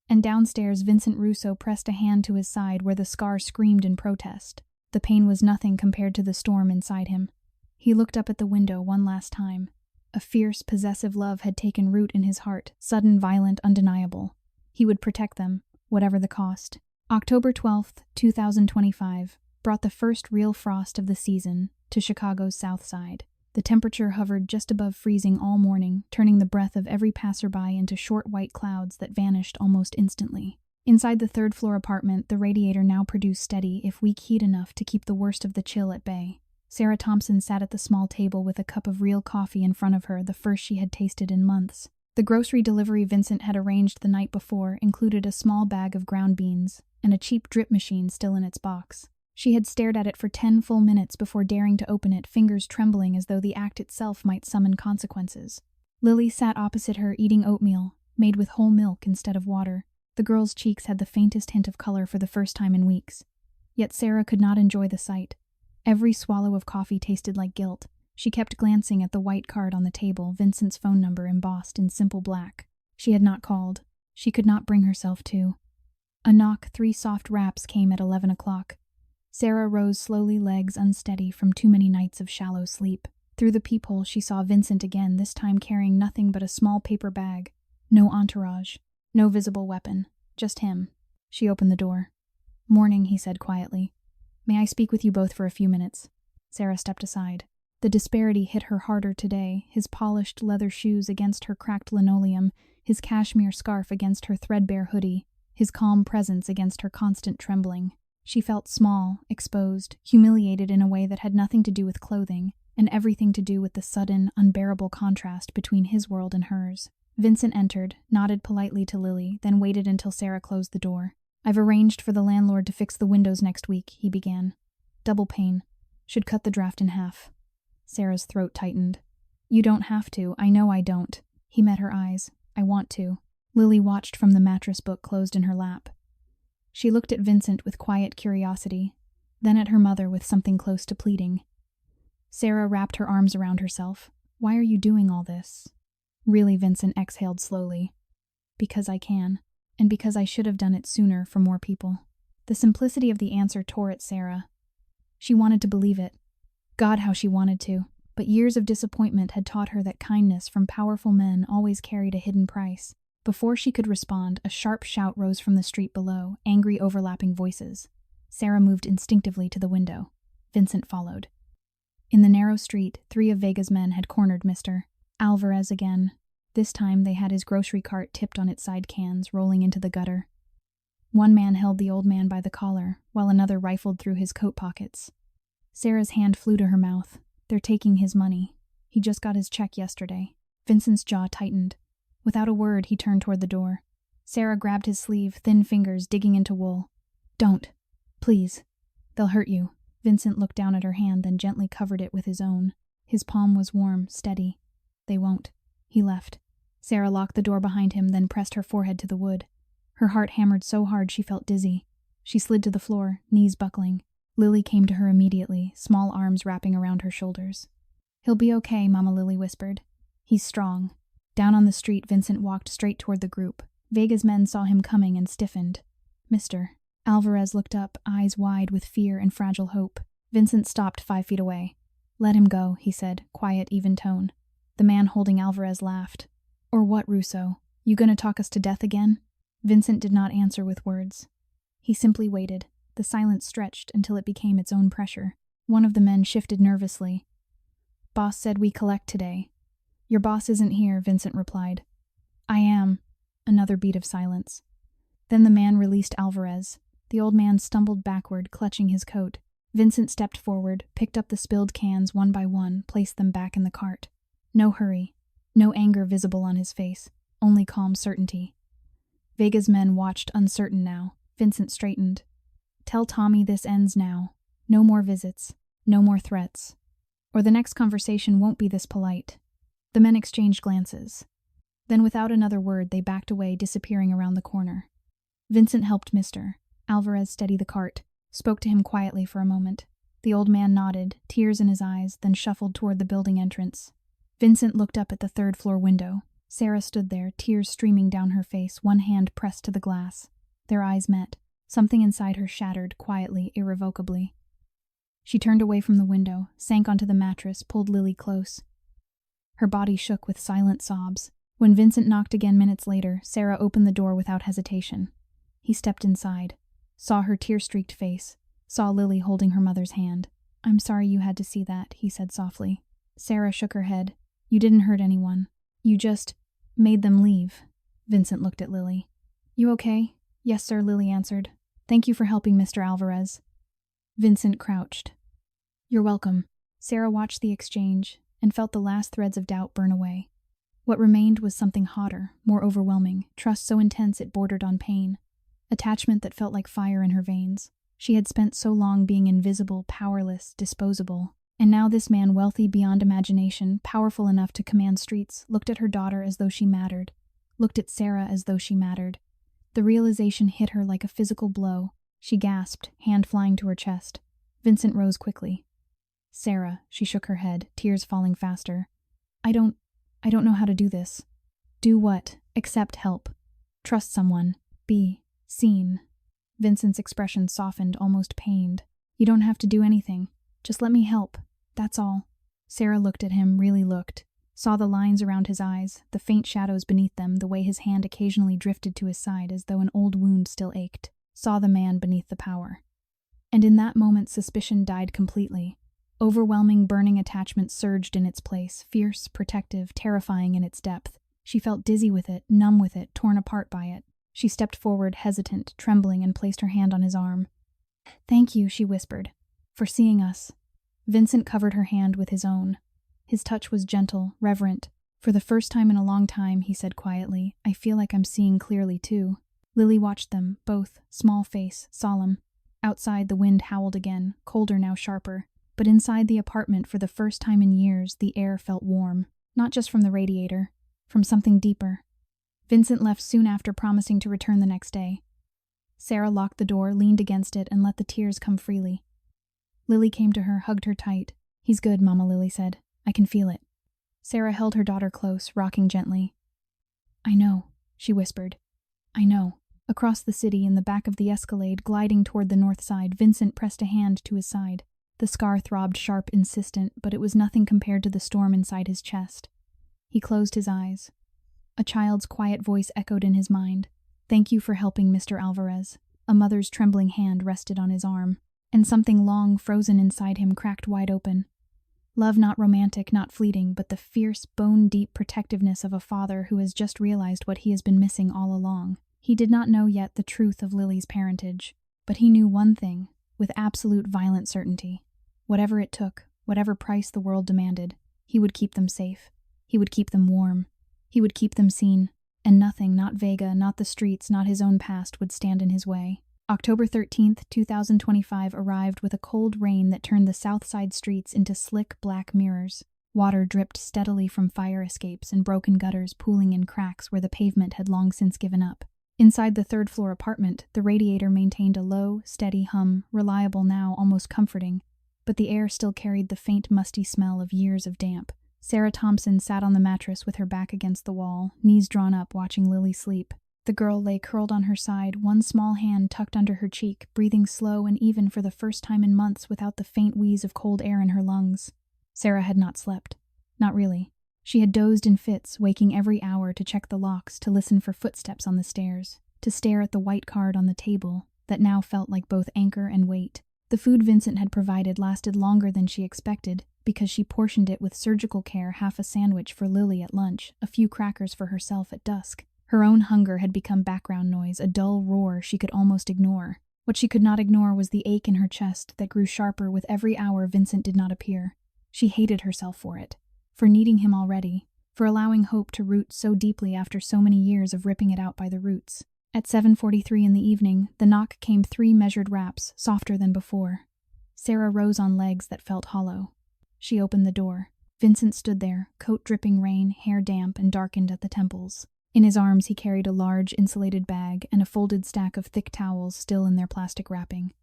And downstairs, Vincent Russo pressed a hand to his side where the scar screamed in protest. The pain was nothing compared to the storm inside him. He looked up at the window one last time. A fierce, possessive love had taken root in his heart, sudden, violent, undeniable. He would protect them, whatever the cost. October 12th, 2025, brought the first real frost of the season to Chicago's South Side. The temperature hovered just above freezing all morning, turning the breath of every passerby into short white clouds that vanished almost instantly. Inside the third-floor apartment, the radiator now produced steady, if weak heat enough to keep the worst of the chill at bay. Sarah Thompson sat at the small table with a cup of real coffee in front of her, the first she had tasted in months. The grocery delivery Vincent had arranged the night before included a small bag of ground beans and a cheap drip machine still in its box. She had stared at it for 10 full minutes before daring to open it, fingers trembling as though the act itself might summon consequences. Lily sat opposite her, eating oatmeal, made with whole milk instead of water. The girl's cheeks had the faintest hint of color for the first time in weeks. Yet Sarah could not enjoy the sight. Every swallow of coffee tasted like guilt. She kept glancing at the white card on the table, Vincent's phone number embossed in simple black. She had not called. She could not bring herself to. A knock, 3 soft raps came at 11 o'clock. Sarah rose slowly, legs unsteady from too many nights of shallow sleep. Through the peephole she saw Vincent again, this time carrying nothing but a small paper bag. No entourage. No visible weapon. Just him. She opened the door. Morning, he said quietly. May I speak with you both for a few minutes? Sarah stepped aside. The disparity hit her harder today, his polished leather shoes against her cracked linoleum, his cashmere scarf against her threadbare hoodie, his calm presence against her constant trembling. She felt small, exposed, humiliated in a way that had nothing to do with clothing, and everything to do with the sudden, unbearable contrast between his world and hers. Vincent entered, nodded politely to Lily, then waited until Sarah closed the door. I've arranged for the landlord to fix the windows next week, he began. Double pane. Should cut the draft in half. Sarah's throat tightened. You don't have to, I know I don't. He met her eyes. I want to. Lily watched from the mattress book closed in her lap. She looked at Vincent with quiet curiosity, then at her mother with something close to pleading. Sarah wrapped her arms around herself. Why are you doing all this? Really, Vincent exhaled slowly. Because I can, and because I should have done it sooner for more people. The simplicity of the answer tore at Sarah. She wanted to believe it. God, how she wanted to. But years of disappointment had taught her that kindness from powerful men always carried a hidden price. Before she could respond, a sharp shout rose from the street below, angry overlapping voices. Sarah moved instinctively to the window. Vincent followed. In the narrow street, 3 of Vega's men had cornered Mr. Alvarez again. This time they had his grocery cart tipped on its side cans, rolling into the gutter. One man held the old man by the collar, while another rifled through his coat pockets. Sarah's hand flew to her mouth. They're taking his money. He just got his check yesterday. Vincent's jaw tightened. Without a word, he turned toward the door. Sarah grabbed his sleeve, thin fingers digging into wool. Don't. Please. They'll hurt you. Vincent looked down at her hand, then gently covered it with his own. His palm was warm, steady. They won't. He left. Sarah locked the door behind him, then pressed her forehead to the wood. Her heart hammered so hard she felt dizzy. She slid to the floor, knees buckling. Lily came to her immediately, small arms wrapping around her shoulders. He'll be okay, Mama Lily whispered. He's strong. Down on the street, Vincent walked straight toward the group. Vega's men saw him coming and stiffened. Mr. Alvarez looked up, eyes wide with fear and fragile hope. Vincent stopped 5 feet away. Let him go, he said, quiet, even tone. The man holding Alvarez laughed. Or what, Russo? You gonna talk us to death again? Vincent did not answer with words. He simply waited. The silence stretched until it became its own pressure. One of the men shifted nervously. Boss said we collect today. Your boss isn't here, Vincent replied. I am. Another beat of silence. Then the man released Alvarez. The old man stumbled backward, clutching his coat. Vincent stepped forward, picked up the spilled cans one by one, placed them back in the cart. No hurry. No anger visible on his face. Only calm certainty. Vega's men watched, uncertain now. Vincent straightened. Tell Tommy this ends now. No more visits. No more threats. Or the next conversation won't be this polite. The men exchanged glances. Then without another word, they backed away, disappearing around the corner. Vincent helped Mr. Alvarez steady the cart, spoke to him quietly for a moment. The old man nodded, tears in his eyes, then shuffled toward the building entrance. Vincent looked up at the third-floor window. Sarah stood there, tears streaming down her face, one hand pressed to the glass. Their eyes met. Something inside her shattered, quietly, irrevocably. She turned away from the window, sank onto the mattress, pulled Lily close. Her body shook with silent sobs. When Vincent knocked again minutes later, Sarah opened the door without hesitation. He stepped inside, saw her tear-streaked face, saw Lily holding her mother's hand. I'm sorry you had to see that, he said softly. Sarah shook her head. You didn't hurt anyone. You just made them leave. Vincent looked at Lily. You okay? Yes, sir, Lily answered. Thank you for helping Mr. Alvarez. Vincent crouched. You're welcome. Sarah watched the exchange and felt the last threads of doubt burn away. What remained was something hotter, more overwhelming, trust so intense it bordered on pain. Attachment that felt like fire in her veins. She had spent so long being invisible, powerless, disposable. And now this man, wealthy beyond imagination, powerful enough to command streets, looked at her daughter as though she mattered. Looked at Sarah as though she mattered. The realization hit her like a physical blow. She gasped, hand flying to her chest. Vincent rose quickly. Sarah, she shook her head, tears falling faster. I don't know how to do this. Do what? Accept help. Trust someone. Be seen. Vincent's expression softened, almost pained. You don't have to do anything. Just let me help. That's all. Sarah looked at him, really looked. Saw the lines around his eyes, the faint shadows beneath them, the way his hand occasionally drifted to his side as though an old wound still ached. Saw the man beneath the power. And in that moment, suspicion died completely. Overwhelming, burning attachment surged in its place, fierce, protective, terrifying in its depth. She felt dizzy with it, numb with it, torn apart by it. She stepped forward, hesitant, trembling, and placed her hand on his arm. Thank you, she whispered, for seeing us. Vincent covered her hand with his own. His touch was gentle, reverent. For the first time in a long time, he said quietly, I feel like I'm seeing clearly too. Lily watched them, both, small face, solemn. Outside, the wind howled again, colder now sharper. But inside the apartment, for the first time in years, the air felt warm. Not just from the radiator, from something deeper. Vincent left soon after, promising to return the next day. Sarah locked the door, leaned against it, and let the tears come freely. Lily came to her, hugged her tight. He's good, Mama, Lily said. I can feel it. Sarah held her daughter close, rocking gently. I know, she whispered. I know. Across the city, in the back of the Escalade, gliding toward the north side, Vincent pressed a hand to his side. The scar throbbed sharp, insistent, but it was nothing compared to the storm inside his chest. He closed his eyes. A child's quiet voice echoed in his mind. Thank you for helping, Mr. Alvarez. A mother's trembling hand rested on his arm, and something long, frozen inside him cracked wide open. Love not romantic, not fleeting, but the fierce, bone-deep protectiveness of a father who has just realized what he has been missing all along. He did not know yet the truth of Lily's parentage, but he knew one thing, with absolute violent certainty. Whatever it took, whatever price the world demanded, he would keep them safe. He would keep them warm. He would keep them seen. And nothing, not Vega, not the streets, not his own past, would stand in his way. October 13th, 2025 arrived with a cold rain that turned the south side streets into slick black mirrors. Water dripped steadily from fire escapes and broken gutters pooling in cracks where the pavement had long since given up. Inside the third-floor apartment, the radiator maintained a low, steady hum, reliable now, almost comforting, but the air still carried the faint, musty smell of years of damp. Sarah Thompson sat on the mattress with her back against the wall, knees drawn up, watching Lily sleep. The girl lay curled on her side, one small hand tucked under her cheek, breathing slow and even for the first time in months without the faint wheeze of cold air in her lungs. Sarah had not slept. Not really. She had dozed in fits, waking every hour to check the locks, to listen for footsteps on the stairs, to stare at the white card on the table that now felt like both anchor and weight. The food Vincent had provided lasted longer than she expected, because she portioned it with surgical care, half a sandwich for Lily at lunch, a few crackers for herself at dusk. Her own hunger had become background noise, a dull roar she could almost ignore. What she could not ignore was the ache in her chest that grew sharper with every hour Vincent did not appear. She hated herself for it, for needing him already, for allowing hope to root so deeply after so many years of ripping it out by the roots. At 7:43 in the evening, the knock came 3 measured raps, softer than before. Sarah rose on legs that felt hollow. She opened the door. Vincent stood there, coat dripping rain, hair damp and darkened at the temples. In his arms he carried a large insulated bag and a folded stack of thick towels still in their plastic wrapping.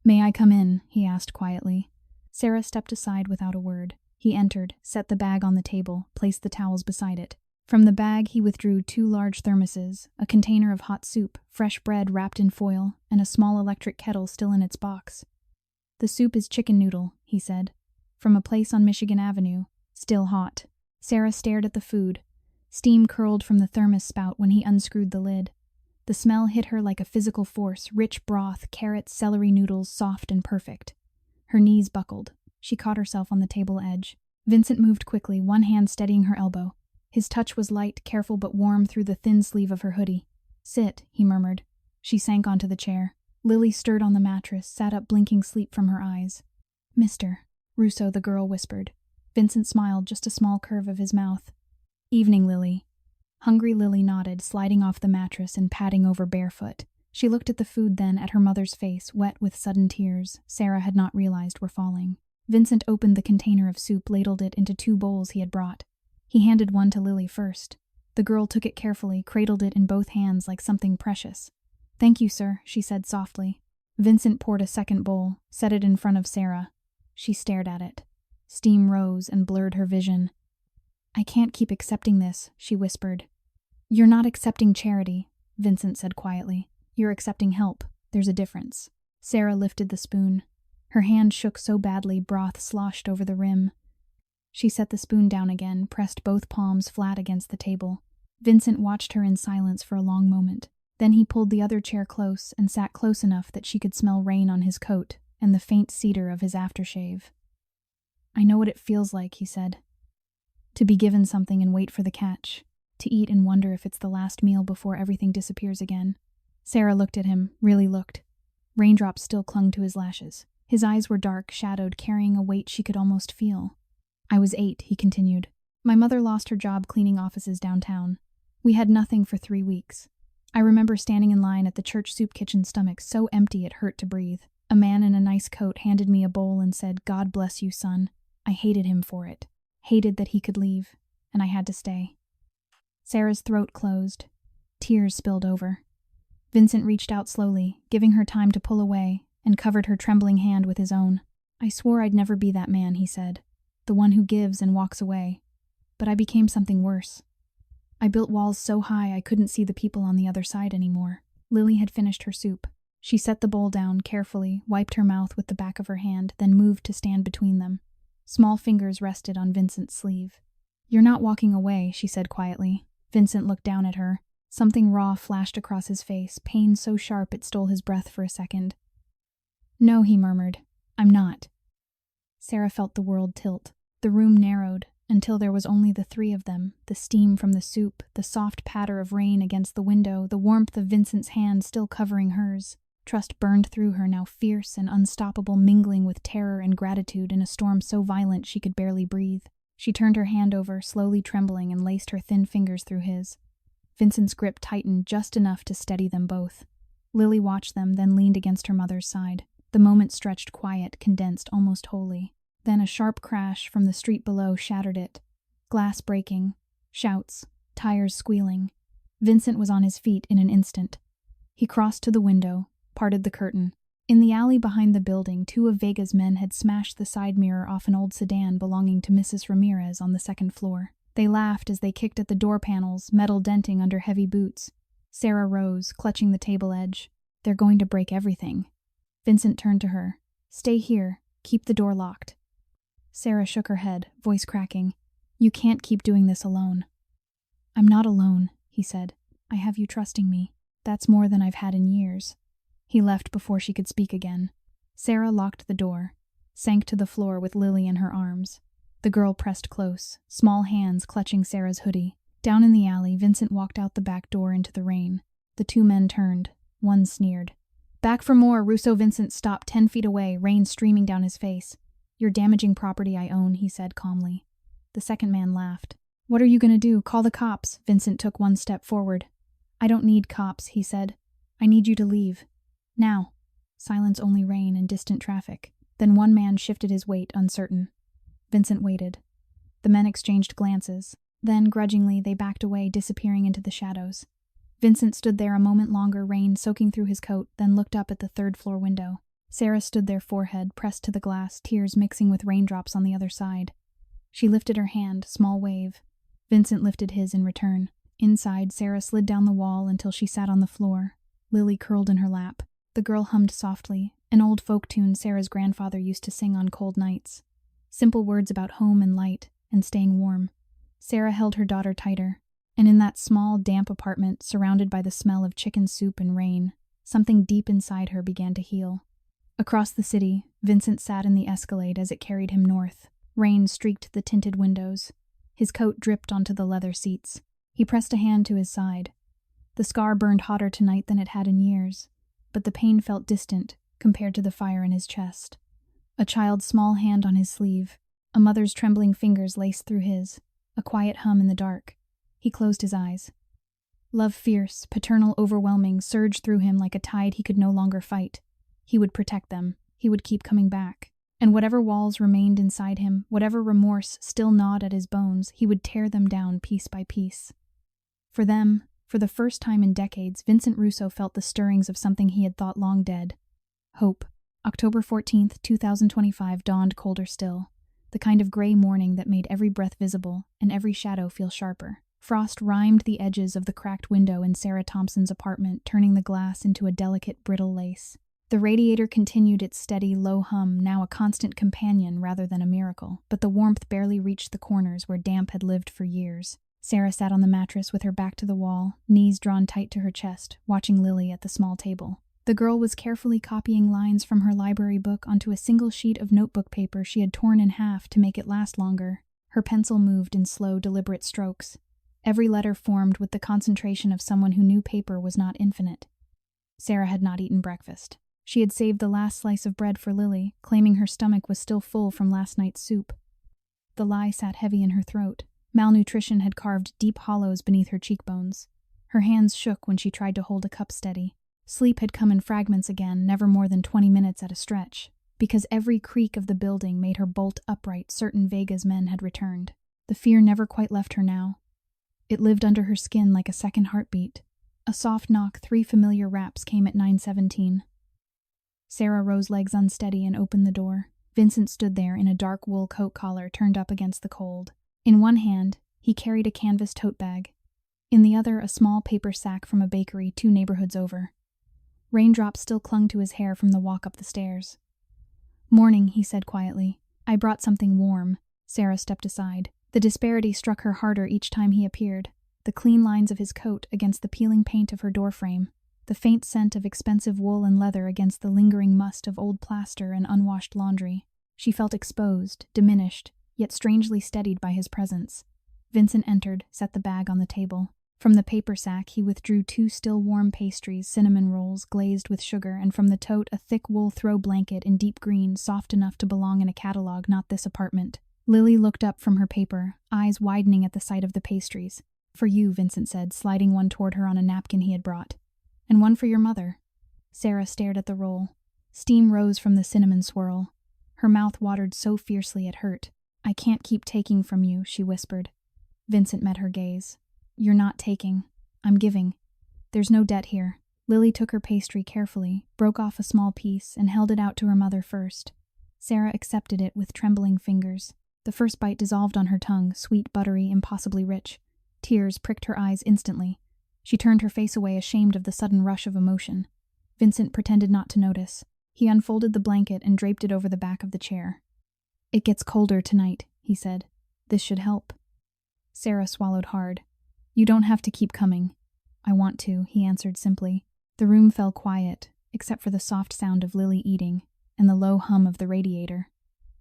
"May I come in?" he asked quietly. Sarah stepped aside without a word. He entered, set the bag on the table, placed the towels beside it. From the bag he withdrew 2 large thermoses, a container of hot soup, fresh bread wrapped in foil, and a small electric kettle still in its box. "The soup is chicken noodle," he said. "From a place on Michigan Avenue. Still hot." Sarah stared at the food. Steam curled from the thermos spout when he unscrewed the lid. The smell hit her like a physical force, rich broth, carrots, celery noodles, soft and perfect. Her knees buckled. She caught herself on the table edge. Vincent moved quickly, one hand steadying her elbow. His touch was light, careful but warm through the thin sleeve of her hoodie. "Sit," he murmured. She sank onto the chair. Lily stirred on the mattress, sat up blinking sleep from her eyes. "Mr. Russo," the girl whispered. Vincent smiled, just a small curve of his mouth. "Evening, Lily." Hungry Lily nodded, sliding off the mattress and padding over barefoot. She looked at the food, then at her mother's face, wet with sudden tears Sarah had not realized were falling. Vincent opened the container of soup, ladled it into 2 bowls he had brought. He handed one to Lily first. The girl took it carefully, cradled it in both hands like something precious. "Thank you, sir," she said softly. Vincent poured a second bowl, set it in front of Sarah. She stared at it. Steam rose and blurred her vision. "I can't keep accepting this," she whispered. "You're not accepting charity," Vincent said quietly. "You're accepting help. There's a difference." Sarah lifted the spoon. Her hand shook so badly broth sloshed over the rim. She set the spoon down again, pressed both palms flat against the table. Vincent watched her in silence for a long moment. Then he pulled the other chair close and sat close enough that she could smell rain on his coat and the faint cedar of his aftershave. "I know what it feels like," he said. "To be given something and wait for the catch. To eat and wonder if it's the last meal before everything disappears again." Sarah looked at him, really looked. Raindrops still clung to his lashes. His eyes were dark, shadowed, carrying a weight she could almost feel. "I was 8, he continued. "My mother lost her job cleaning offices downtown. We had nothing for 3 weeks. I remember standing in line at the church soup kitchen, stomach so empty it hurt to breathe. A man in a nice coat handed me a bowl and said, 'God bless you, son.' I hated him for it. Hated that he could leave, and I had to stay." Sarah's throat closed. Tears spilled over. Vincent reached out slowly, giving her time to pull away, and covered her trembling hand with his own. "I swore I'd never be that man," he said. "The one who gives and walks away. But I became something worse. I built walls so high I couldn't see the people on the other side anymore." Lily had finished her soup. She set the bowl down carefully, wiped her mouth with the back of her hand, then moved to stand between them. Small fingers rested on Vincent's sleeve. "You're not walking away," she said quietly. Vincent looked down at her. Something raw flashed across his face, pain so sharp it stole his breath for a second. "No," he murmured. "I'm not." Sarah felt the world tilt. The room narrowed, until there was only the 3 of them, the steam from the soup, the soft patter of rain against the window, the warmth of Vincent's hand still covering hers. Trust burned through her, now fierce and unstoppable, mingling with terror and gratitude in a storm so violent she could barely breathe. She turned her hand over, slowly trembling, and laced her thin fingers through his. Vincent's grip tightened just enough to steady them both. Lily watched them, then leaned against her mother's side. The moment stretched quiet, condensed, almost holy. Then a sharp crash from the street below shattered it. Glass breaking, shouts, tires squealing. Vincent was on his feet in an instant. He crossed to the window, parted the curtain. In the alley behind the building, two of Vega's men had smashed the side mirror off an old sedan belonging to Mrs. Ramirez on the second floor. They laughed as they kicked at the door panels, metal denting under heavy boots. Sarah rose, clutching the table edge. "They're going to break everything." Vincent turned to her. "Stay here. Keep the door locked." Sarah shook her head, voice cracking. "You can't keep doing this alone." "I'm not alone," he said. "I have you trusting me. That's more than I've had in years." He left before she could speak again. Sarah locked the door, sank to the floor with Lily in her arms. The girl pressed close, small hands clutching Sarah's hoodie. Down in the alley, Vincent walked out the back door into the rain. The two men turned. One sneered. "Back for more." Russo Vincent stopped 10 feet away, rain streaming down his face. "You're damaging property I own," he said calmly. The second man laughed. "What are you going to do? Call the cops." Vincent took one step forward. "I don't need cops," he said. "I need you to leave. Now." Silence, only rain and distant traffic. Then one man shifted his weight, uncertain. Vincent waited. The men exchanged glances. Then, grudgingly, they backed away, disappearing into the shadows. Vincent stood there a moment longer, rain soaking through his coat, then looked up at the third-floor window. Sarah stood there, forehead pressed to the glass, tears mixing with raindrops on the other side. She lifted her hand, small wave. Vincent lifted his in return. Inside, Sarah slid down the wall until she sat on the floor. Lily curled in her lap. The girl hummed softly, an old folk tune Sarah's grandfather used to sing on cold nights. Simple words about home and light, and staying warm. Sarah held her daughter tighter, and in that small, damp apartment, surrounded by the smell of chicken soup and rain, something deep inside her began to heal. Across the city, Vincent sat in the Escalade as it carried him north. Rain streaked the tinted windows. His coat dripped onto the leather seats. He pressed a hand to his side. The scar burned hotter tonight than it had in years, but the pain felt distant compared to the fire in his chest. A child's small hand on his sleeve, a mother's trembling fingers laced through his, a quiet hum in the dark. He closed his eyes. Love, fierce, paternal, overwhelming, surged through him like a tide he could no longer fight. He would protect them. He would keep coming back. And whatever walls remained inside him, whatever remorse still gnawed at his bones, he would tear them down piece by piece. For them, for the first time in decades, Vincent Russo felt the stirrings of something he had thought long dead. Hope. October 14th, 2025 dawned colder still, the kind of gray morning that made every breath visible and every shadow feel sharper. Frost rimed the edges of the cracked window in Sarah Thompson's apartment, turning the glass into a delicate, brittle lace. The radiator continued its steady, low hum, now a constant companion rather than a miracle, but the warmth barely reached the corners where damp had lived for years. Sarah sat on the mattress with her back to the wall, knees drawn tight to her chest, watching Lily at the small table. The girl was carefully copying lines from her library book onto a single sheet of notebook paper she had torn in half to make it last longer. Her pencil moved in slow, deliberate strokes. Every letter formed with the concentration of someone who knew paper was not infinite. Sarah had not eaten breakfast. She had saved the last slice of bread for Lily, claiming her stomach was still full from last night's soup. The lie sat heavy in her throat. Malnutrition had carved deep hollows beneath her cheekbones. Her hands shook when she tried to hold a cup steady. Sleep had come in fragments again, never more than 20 minutes at a stretch, because every creak of the building made her bolt upright, certain Vega's men had returned. The fear never quite left her now. It lived under her skin like a second heartbeat. A soft knock, 3 familiar raps came at 9:17. Sarah rose, legs unsteady, and opened the door. Vincent stood there in a dark wool coat collar turned up against the cold. In one hand, he carried a canvas tote bag. In the other, a small paper sack from a bakery 2 neighborhoods over. Raindrops still clung to his hair from the walk up the stairs. "Morning," he said quietly. "I brought something warm." Sarah stepped aside. The disparity struck her harder each time he appeared. The clean lines of his coat against the peeling paint of her doorframe. The faint scent of expensive wool and leather against the lingering must of old plaster and unwashed laundry. She felt exposed, diminished, yet strangely steadied by his presence. Vincent entered, set the bag on the table. From the paper sack, he withdrew 2 still warm pastries, cinnamon rolls glazed with sugar, and from the tote a thick wool throw blanket in deep green, soft enough to belong in a catalog, not this apartment. Lily looked up from her paper, eyes widening at the sight of the pastries. "For you," Vincent said, sliding one toward her on a napkin he had brought. "And one for your mother." Sarah stared at the roll. Steam rose from the cinnamon swirl. Her mouth watered so fiercely it hurt. "I can't keep taking from you," she whispered. Vincent met her gaze. "You're not taking. I'm giving. There's no debt here." Lily took her pastry carefully, broke off a small piece, and held it out to her mother first. Sarah accepted it with trembling fingers. The first bite dissolved on her tongue, sweet, buttery, impossibly rich. Tears pricked her eyes instantly. She turned her face away, ashamed of the sudden rush of emotion. Vincent pretended not to notice. He unfolded the blanket and draped it over the back of the chair. "It gets colder tonight," he said. "This should help." Sarah swallowed hard. "You don't have to keep coming." "I want to," he answered simply. The room fell quiet, except for the soft sound of Lily eating and the low hum of the radiator.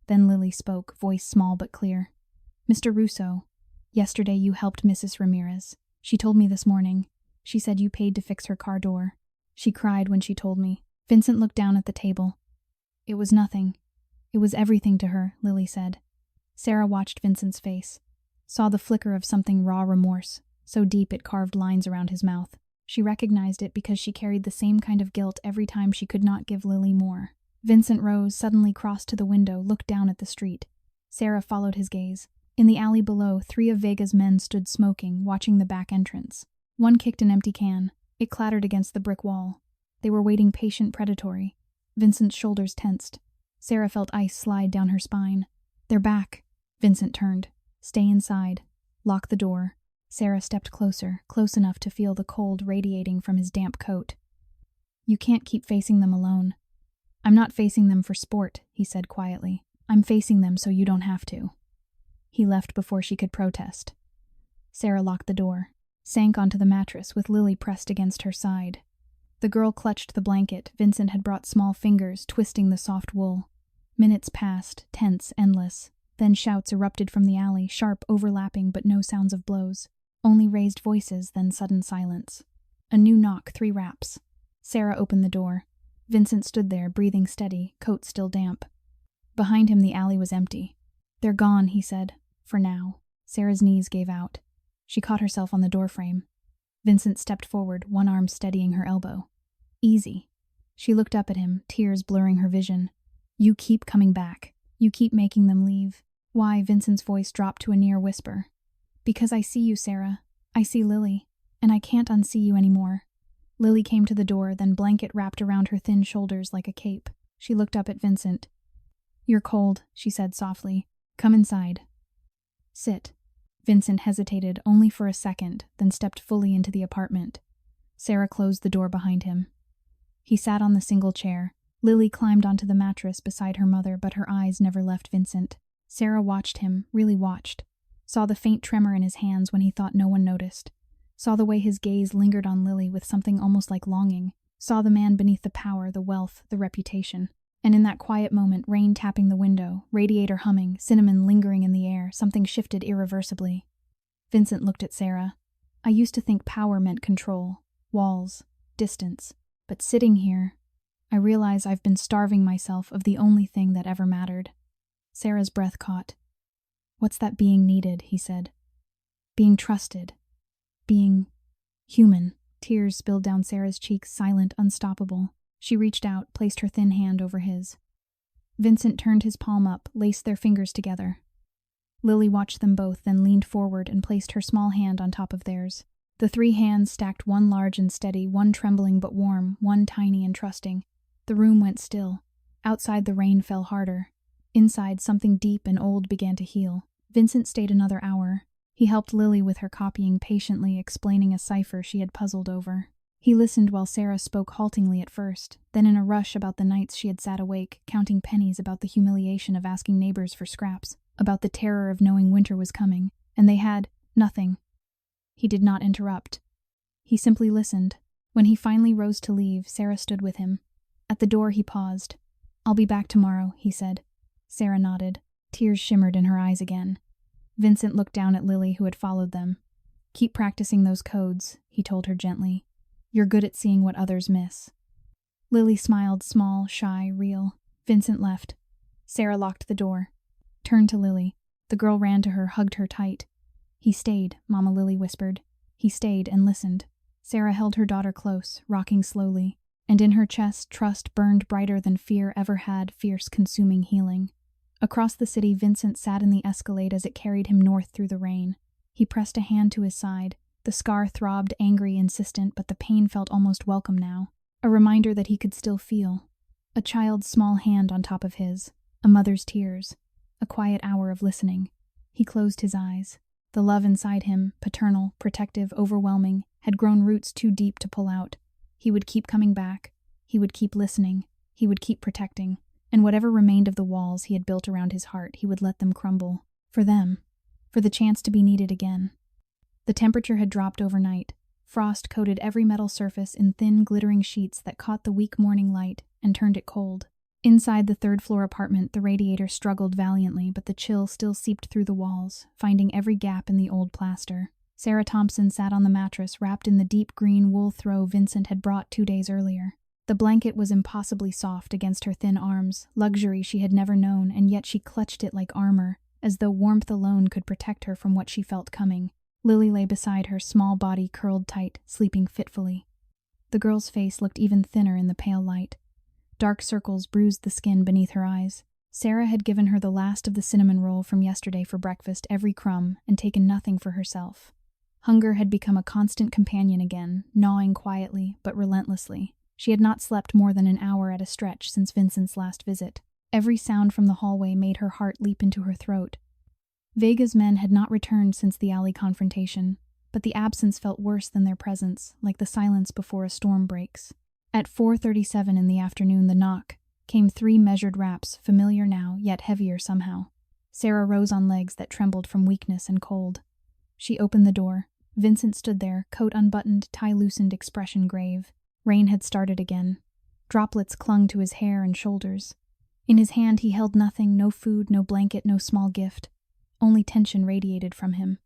Then Lily spoke, voice small but clear. "Mr. Russo, yesterday you helped Mrs. Ramirez. She told me this morning. She said you paid to fix her car door. She cried when she told me." Vincent looked down at the table. "It was nothing. It was everything to her," Lily said. Sarah watched Vincent's face, saw the flicker of something raw remorse, so deep it carved lines around his mouth. She recognized it because she carried the same kind of guilt every time she could not give Lily more. Vincent rose, suddenly crossed to the window, looked down at the street. Sarah followed his gaze. In the alley below, 3 of Vega's men stood smoking, watching the back entrance. One kicked an empty can. It clattered against the brick wall. They were waiting, patient, predatory. Vincent's shoulders tensed. Sarah felt ice slide down her spine. "They're back." Vincent turned. "Stay inside. Lock the door." Sarah stepped closer, close enough to feel the cold radiating from his damp coat. "You can't keep facing them alone." "I'm not facing them for sport," he said quietly. "I'm facing them so you don't have to." He left before she could protest. Sarah locked the door, sank onto the mattress with Lily pressed against her side. The girl clutched the blanket. Vincent had brought small fingers, twisting the soft wool. Minutes passed, tense, endless. Then shouts erupted from the alley, sharp, overlapping, but no sounds of blows. Only raised voices, then sudden silence. A new knock, 3 raps. Sarah opened the door. Vincent stood there, breathing steady, coat still damp. Behind him the alley was empty. "They're gone," he said. "For now." Sarah's knees gave out. She caught herself on the doorframe. Vincent stepped forward, one arm steadying her elbow. "Easy." She looked up at him, tears blurring her vision. "You keep coming back. You keep making them leave." "Why?" Vincent's voice dropped to a near whisper. "Because I see you, Sarah. I see Lily. And I can't unsee you anymore." Lily came to the door, then blanket wrapped around her thin shoulders like a cape. She looked up at Vincent. "You're cold," she said softly. "Come inside." "Sit." Vincent hesitated only for a second, then stepped fully into the apartment. Sarah closed the door behind him. He sat on the single chair. Lily climbed onto the mattress beside her mother, but her eyes never left Vincent. Sarah watched him, really watched. Saw the faint tremor in his hands when he thought no one noticed. Saw the way his gaze lingered on Lily with something almost like longing. Saw the man beneath the power, the wealth, the reputation. And in that quiet moment, rain tapping the window, radiator humming, cinnamon lingering in the air, something shifted irreversibly. Vincent looked at Sarah. "I used to think power meant control, walls, distance. But sitting here, I realize I've been starving myself of the only thing that ever mattered." Sarah's breath caught. "What's that being needed?" he said. "Being trusted. Being human." Tears spilled down Sarah's cheeks, silent, unstoppable. She reached out, placed her thin hand over his. Vincent turned his palm up, laced their fingers together. Lily watched them both, then leaned forward and placed her small hand on top of theirs. The 3 hands stacked, one large and steady, one trembling but warm, one tiny and trusting. The room went still. Outside the rain fell harder. Inside, something deep and old began to heal. Vincent stayed another hour. He helped Lily with her copying, patiently explaining a cipher she had puzzled over. He listened while Sarah spoke haltingly at first, then in a rush about the nights she had sat awake, counting pennies, about the humiliation of asking neighbors for scraps, about the terror of knowing winter was coming, and they had nothing. He did not interrupt. He simply listened. When he finally rose to leave, Sarah stood with him. At the door he paused. "I'll be back tomorrow," he said. Sarah nodded. Tears shimmered in her eyes again. Vincent looked down at Lily, who had followed them. Keep practicing those codes, he told her gently. You're good at seeing what others miss. Lily smiled, small, shy, real. Vincent left. Sarah locked the door. Turned to Lily. The girl ran to her, hugged her tight. He stayed, Mama Lily whispered. He stayed and listened. Sarah held her daughter close, rocking slowly, and in her chest trust burned brighter than fear ever had, fierce, consuming healing. Across the city, Vincent sat in the Escalade as it carried him north through the rain. He pressed a hand to his side. The scar throbbed, angry, insistent, but the pain felt almost welcome now. A reminder that he could still feel. A child's small hand on top of his. A mother's tears. A quiet hour of listening. He closed his eyes. The love inside him, paternal, protective, overwhelming, had grown roots too deep to pull out. He would keep coming back. He would keep listening. He would keep protecting. And whatever remained of the walls he had built around his heart, he would let them crumble. For them. For the chance to be needed again. The temperature had dropped overnight. Frost coated every metal surface in thin, glittering sheets that caught the weak morning light and turned it cold. Inside the third-floor apartment, the radiator struggled valiantly, but the chill still seeped through the walls, finding every gap in the old plaster. Sarah Thompson sat on the mattress, wrapped in the deep green wool throw Vincent had brought 2 days earlier. The blanket was impossibly soft against her thin arms, luxury she had never known, and yet she clutched it like armor, as though warmth alone could protect her from what she felt coming. Lily lay beside her, small body curled tight, sleeping fitfully. The girl's face looked even thinner in the pale light. Dark circles bruised the skin beneath her eyes. Sarah had given her the last of the cinnamon roll from yesterday for breakfast, every crumb, and taken nothing for herself. Hunger had become a constant companion again, gnawing quietly but relentlessly. She had not slept more than an hour at a stretch since Vincent's last visit. Every sound from the hallway made her heart leap into her throat. Vega's men had not returned since the alley confrontation, but the absence felt worse than their presence, like the silence before a storm breaks. At 4:37 in the afternoon, the knock came 3 measured raps, familiar now, yet heavier somehow. Sarah rose on legs that trembled from weakness and cold. She opened the door. Vincent stood there, coat unbuttoned, tie loosened, expression grave. Rain had started again. Droplets clung to his hair and shoulders. In his hand he held nothing, no food, no blanket, no small gift. Only tension radiated from him.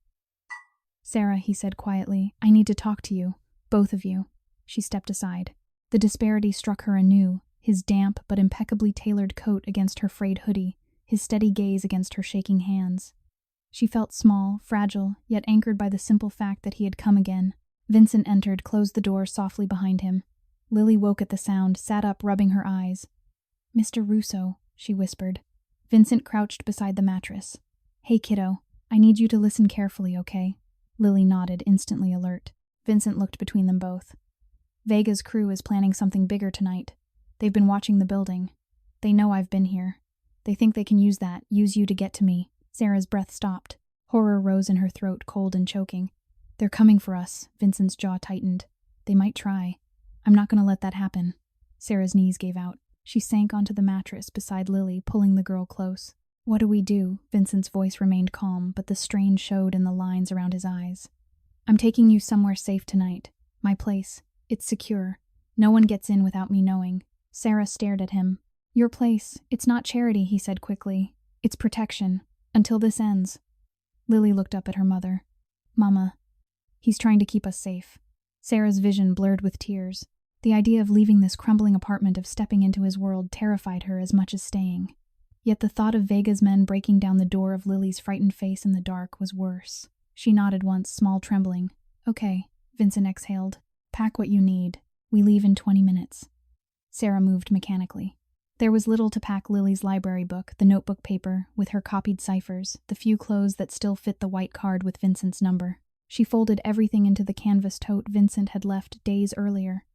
"Sarah," he said quietly, "I need to talk to you. Both of you." She stepped aside. The disparity struck her anew, his damp but impeccably tailored coat against her frayed hoodie, his steady gaze against her shaking hands. She felt small, fragile, yet anchored by the simple fact that he had come again. Vincent entered, closed the door softly behind him. Lily woke at the sound, sat up, rubbing her eyes. "Mr. Russo," she whispered. Vincent crouched beside the mattress. "Hey, kiddo, I need you to listen carefully, okay?" Lily nodded, instantly alert. Vincent looked between them both. "Vega's crew is planning something bigger tonight. They've been watching the building. They know I've been here. They think they can use you to get to me." Sarah's breath stopped. Horror rose in her throat, cold and choking. "They're coming for us." Vincent's jaw tightened. "They might try. I'm not going to let that happen." Sarah's knees gave out. She sank onto the mattress beside Lily, pulling the girl close. "What do we do?" Vincent's voice remained calm, but the strain showed in the lines around his eyes. "I'm taking you somewhere safe tonight. My place. It's secure. No one gets in without me knowing." Sarah stared at him. "Your place. It's not charity," he said quickly. "It's protection. Until this ends." Lily looked up at her mother. "Mama, he's trying to keep us safe." Sarah's vision blurred with tears. The idea of leaving this crumbling apartment, of stepping into his world, terrified her as much as staying. Yet the thought of Vega's men breaking down the door of Lily's frightened face in the dark was worse. She nodded once, small trembling. "Okay," Vincent exhaled. "Pack what you need. We leave in 20 minutes. Sarah moved mechanically. There was little to pack: Lily's library book, the notebook paper with her copied ciphers, the few clothes that still fit the white card with Vincent's number. She folded everything into the canvas tote Vincent had left days earlier.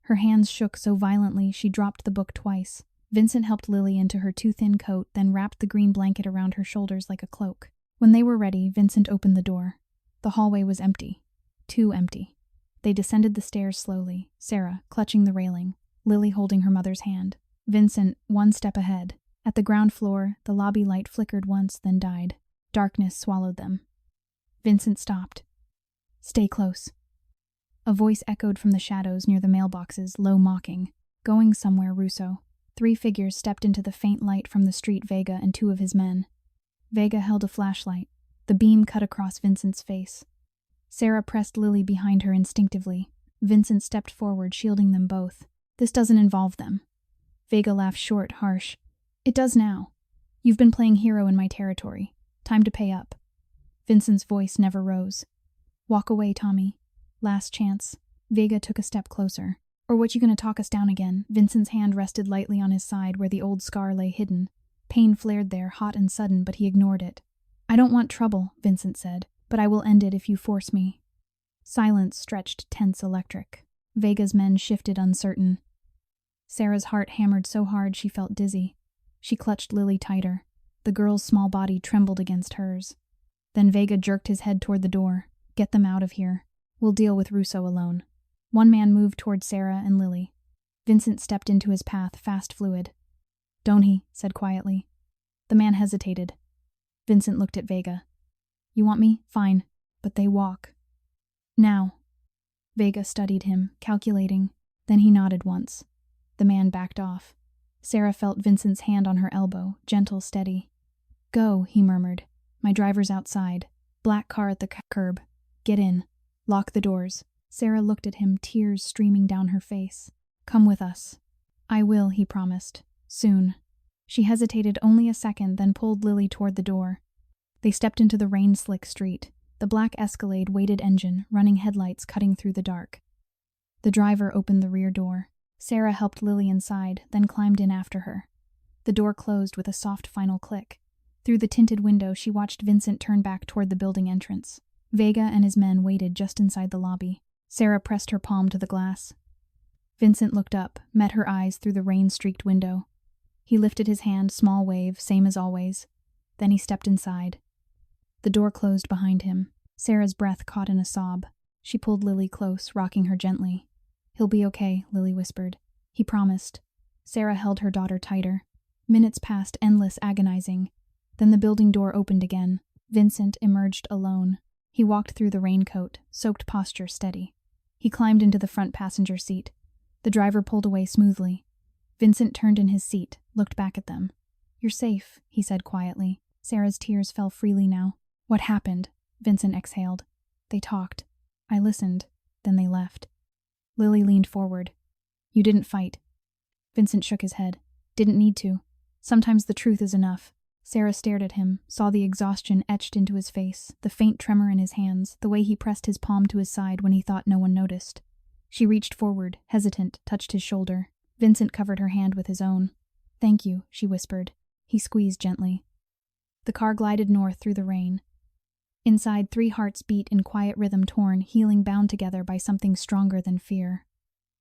Her hands shook so violently she dropped the book twice. Vincent helped Lily into her too-thin coat, then wrapped the green blanket around her shoulders like a cloak. When they were ready, Vincent opened the door. The hallway was empty. Too empty. They descended the stairs slowly, Sarah clutching the railing, Lily holding her mother's hand. Vincent, one step ahead. At the ground floor, the lobby light flickered once, then died. Darkness swallowed them. Vincent stopped. "Stay close." A voice echoed from the shadows near the mailboxes, low, mocking. "Going somewhere, Russo." 3 figures stepped into the faint light from the street, Vega and 2 of his men. Vega held a flashlight. The beam cut across Vincent's face. Sarah pressed Lily behind her instinctively. Vincent stepped forward, shielding them both. This doesn't involve them. Vega laughed short, harsh. It does now. You've been playing hero in my territory. Time to pay up. Vincent's voice never rose. Walk away, Tommy. Last chance. Vega took a step closer. Or what, you gonna talk us down again? Vincent's hand rested lightly on his side where the old scar lay hidden. Pain flared there, hot and sudden, but he ignored it. I don't want trouble, Vincent said, but I will end it if you force me. Silence stretched tense electric. Vega's men shifted uncertain. Sarah's heart hammered so hard she felt dizzy. She clutched Lily tighter. The girl's small body trembled against hers. Then Vega jerked his head toward the door. Get them out of here. We'll deal with Russo alone. One man moved toward Sarah and Lily. Vincent stepped into his path, fast fluid. Don't he? Said quietly. The man hesitated. Vincent looked at Vega. You want me? Fine. But they walk. Now. Vega studied him, calculating. Then he nodded once. The man backed off. Sarah felt Vincent's hand on her elbow, gentle, steady. Go, he murmured. My driver's outside. Black car at the curb. Get in. Lock the doors. Sarah looked at him, tears streaming down her face. Come with us. I will, he promised. Soon. She hesitated only a second, then pulled Lily toward the door. They stepped into the rain-slick street. The black Escalade waited engine, running headlights cutting through the dark. The driver opened the rear door. Sarah helped Lily inside, then climbed in after her. The door closed with a soft final click. Through the tinted window, she watched Vincent turn back toward the building entrance. Vega and his men waited just inside the lobby. Sarah pressed her palm to the glass. Vincent looked up, met her eyes through the rain-streaked window. He lifted his hand, small wave, same as always. Then he stepped inside. The door closed behind him. Sarah's breath caught in a sob. She pulled Lily close, rocking her gently. He'll be okay, Lily whispered. He promised. Sarah held her daughter tighter. Minutes passed, endless, agonizing. Then the building door opened again. Vincent emerged alone. He walked through the raincoat, soaked posture steady. He climbed into the front passenger seat. The driver pulled away smoothly. Vincent turned in his seat, looked back at them. You're safe, he said quietly. Sarah's tears fell freely now. What happened? Vincent exhaled. They talked. I listened. Then they left. Lily leaned forward. You didn't fight. Vincent shook his head. Didn't need to. Sometimes the truth is enough. Sarah stared at him, saw the exhaustion etched into his face, the faint tremor in his hands, the way he pressed his palm to his side when he thought no one noticed. She reached forward, hesitant, touched his shoulder. Vincent covered her hand with his own. Thank you, she whispered. He squeezed gently. The car glided north through the rain. Inside, 3 hearts beat in quiet rhythm, torn, healing, bound together by something stronger than fear.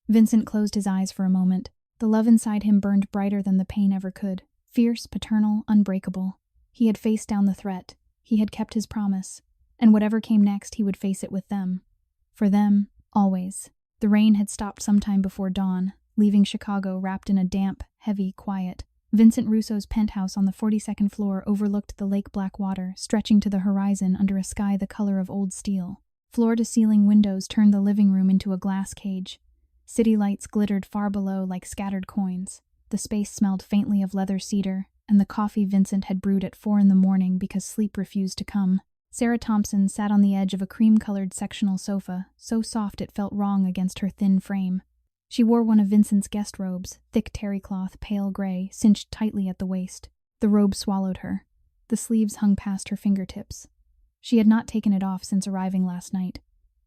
Vincent closed his eyes for a moment. The love inside him burned brighter than the pain ever could. Fierce, paternal, unbreakable. He had faced down the threat. He had kept his promise. And whatever came next, he would face it with them. For them, always. The rain had stopped sometime before dawn, leaving Chicago wrapped in a damp, heavy quiet. Vincent Russo's penthouse on the 42nd floor overlooked the lake-black water, stretching to the horizon under a sky the color of old steel. Floor-to-ceiling windows turned the living room into a glass cage. City lights glittered far below like scattered coins. The space smelled faintly of leather cedar, and the coffee Vincent had brewed at 4 a.m. because sleep refused to come. Sarah Thompson sat on the edge of a cream-colored sectional sofa, so soft it felt wrong against her thin frame. She wore one of Vincent's guest robes, thick terry cloth, pale gray, cinched tightly at the waist. The robe swallowed her. The sleeves hung past her fingertips. She had not taken it off since arriving last night.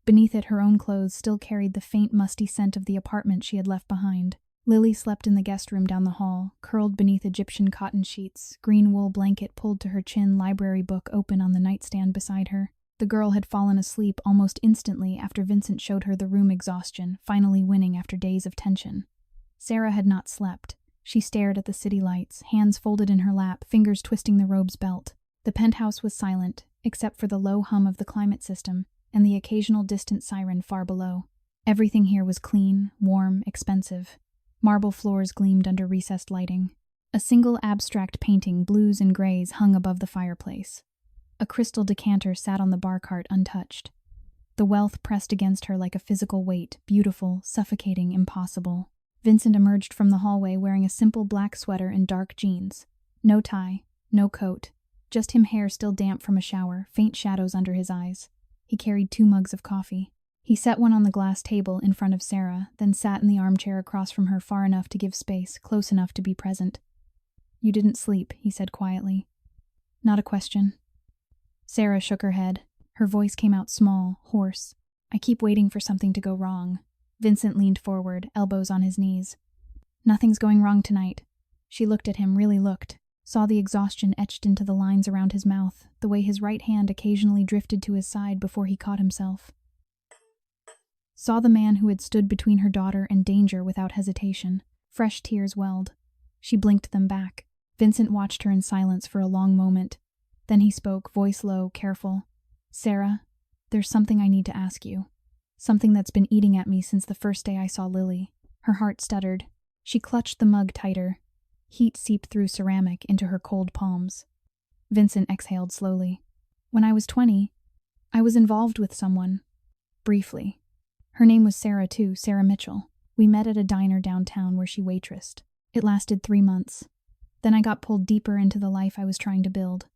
Beneath it, her own clothes still carried the faint, musty scent of the apartment she had left behind. Lily slept in the guest room down the hall, curled beneath Egyptian cotton sheets, green wool blanket pulled to her chin, library book open on the nightstand beside her. The girl had fallen asleep almost instantly after Vincent showed her the room exhaustion, finally winning after days of tension. Sarah had not slept. She stared at the city lights, hands folded in her lap, fingers twisting the robe's belt. The penthouse was silent, except for the low hum of the climate system and the occasional distant siren far below. Everything here was clean, warm, expensive. Marble floors gleamed under recessed lighting. A single abstract painting, blues and grays, hung above the fireplace. A crystal decanter sat on the bar cart untouched. The wealth pressed against her like a physical weight, beautiful, suffocating, impossible. Vincent emerged from the hallway wearing a simple black sweater and dark jeans. No tie, no coat, just him, hair still damp from a shower, faint shadows under his eyes. He carried 2 mugs of coffee. He set one on the glass table in front of Sarah, then sat in the armchair across from her far enough to give space, close enough to be present. "You didn't sleep," he said quietly. "Not a question." Sarah shook her head. Her voice came out small, hoarse. "I keep waiting for something to go wrong." Vincent leaned forward, elbows on his knees. "Nothing's going wrong tonight." She looked at him, really looked, saw the exhaustion etched into the lines around his mouth, the way his right hand occasionally drifted to his side before he caught himself. Saw the man who had stood between her daughter and danger without hesitation. Fresh tears welled. She blinked them back. Vincent watched her in silence for a long moment. Then he spoke, voice low, careful. "Sarah, there's something I need to ask you. Something that's been eating at me since the first day I saw Lily." Her heart stuttered. She clutched the mug tighter. Heat seeped through ceramic into her cold palms. Vincent exhaled slowly. "When I was 20, I was involved with someone. Briefly. Her name was Sarah too, Sarah Mitchell. We met at a diner downtown where she waitressed. It lasted 3 months. Then I got pulled deeper into the life I was trying to build.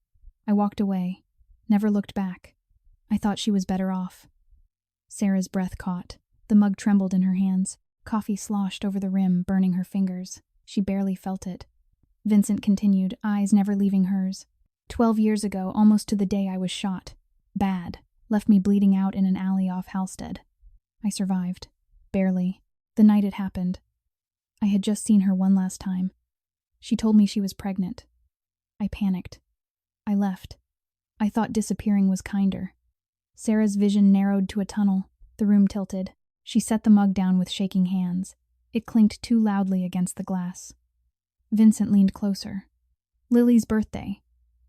I walked away. Never looked back. I thought she was better off." Sarah's breath caught. The mug trembled in her hands. Coffee sloshed over the rim, burning her fingers. She barely felt it. Vincent continued, eyes never leaving hers. 12 years ago, almost to the day I was shot. Bad. Left me bleeding out in an alley off Halstead. I survived. Barely. The night it happened. I had just seen her one last time. She told me she was pregnant. I panicked. I left. I thought disappearing was kinder. Sarah's vision narrowed to a tunnel. The room tilted. She set the mug down with shaking hands. It clinked too loudly against the glass. Vincent leaned closer. "Lily's birthday.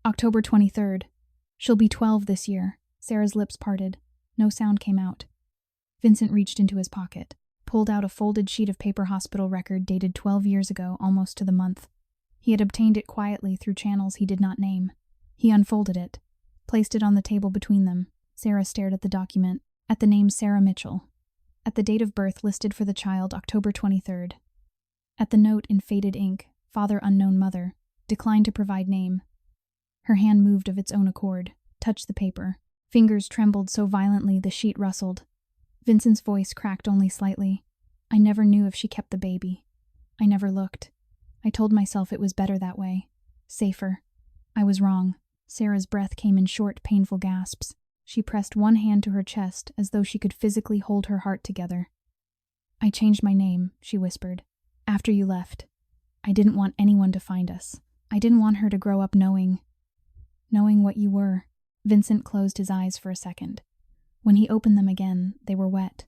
October 23rd. She'll be 12 this year." Sarah's lips parted. No sound came out. Vincent reached into his pocket, pulled out a folded sheet of paper hospital record dated 12 years ago, almost to the month. He had obtained it quietly through channels he did not name. He unfolded it, placed it on the table between them. Sarah stared at the document, at the name Sarah Mitchell, at the date of birth listed for the child, October 23rd. At the note in faded ink, father unknown mother, declined to provide name. Her hand moved of its own accord, touched the paper. Fingers trembled so violently the sheet rustled. Vincent's voice cracked only slightly. "I never knew if she kept the baby. I never looked. I told myself it was better that way. Safer. I was wrong." Sarah's breath came in short, painful gasps. She pressed one hand to her chest as though she could physically hold her heart together. "I changed my name," she whispered, "after you left. I didn't want anyone to find us. I didn't want her to grow up knowing what you were." Vincent closed his eyes for a second. When he opened them again, they were wet.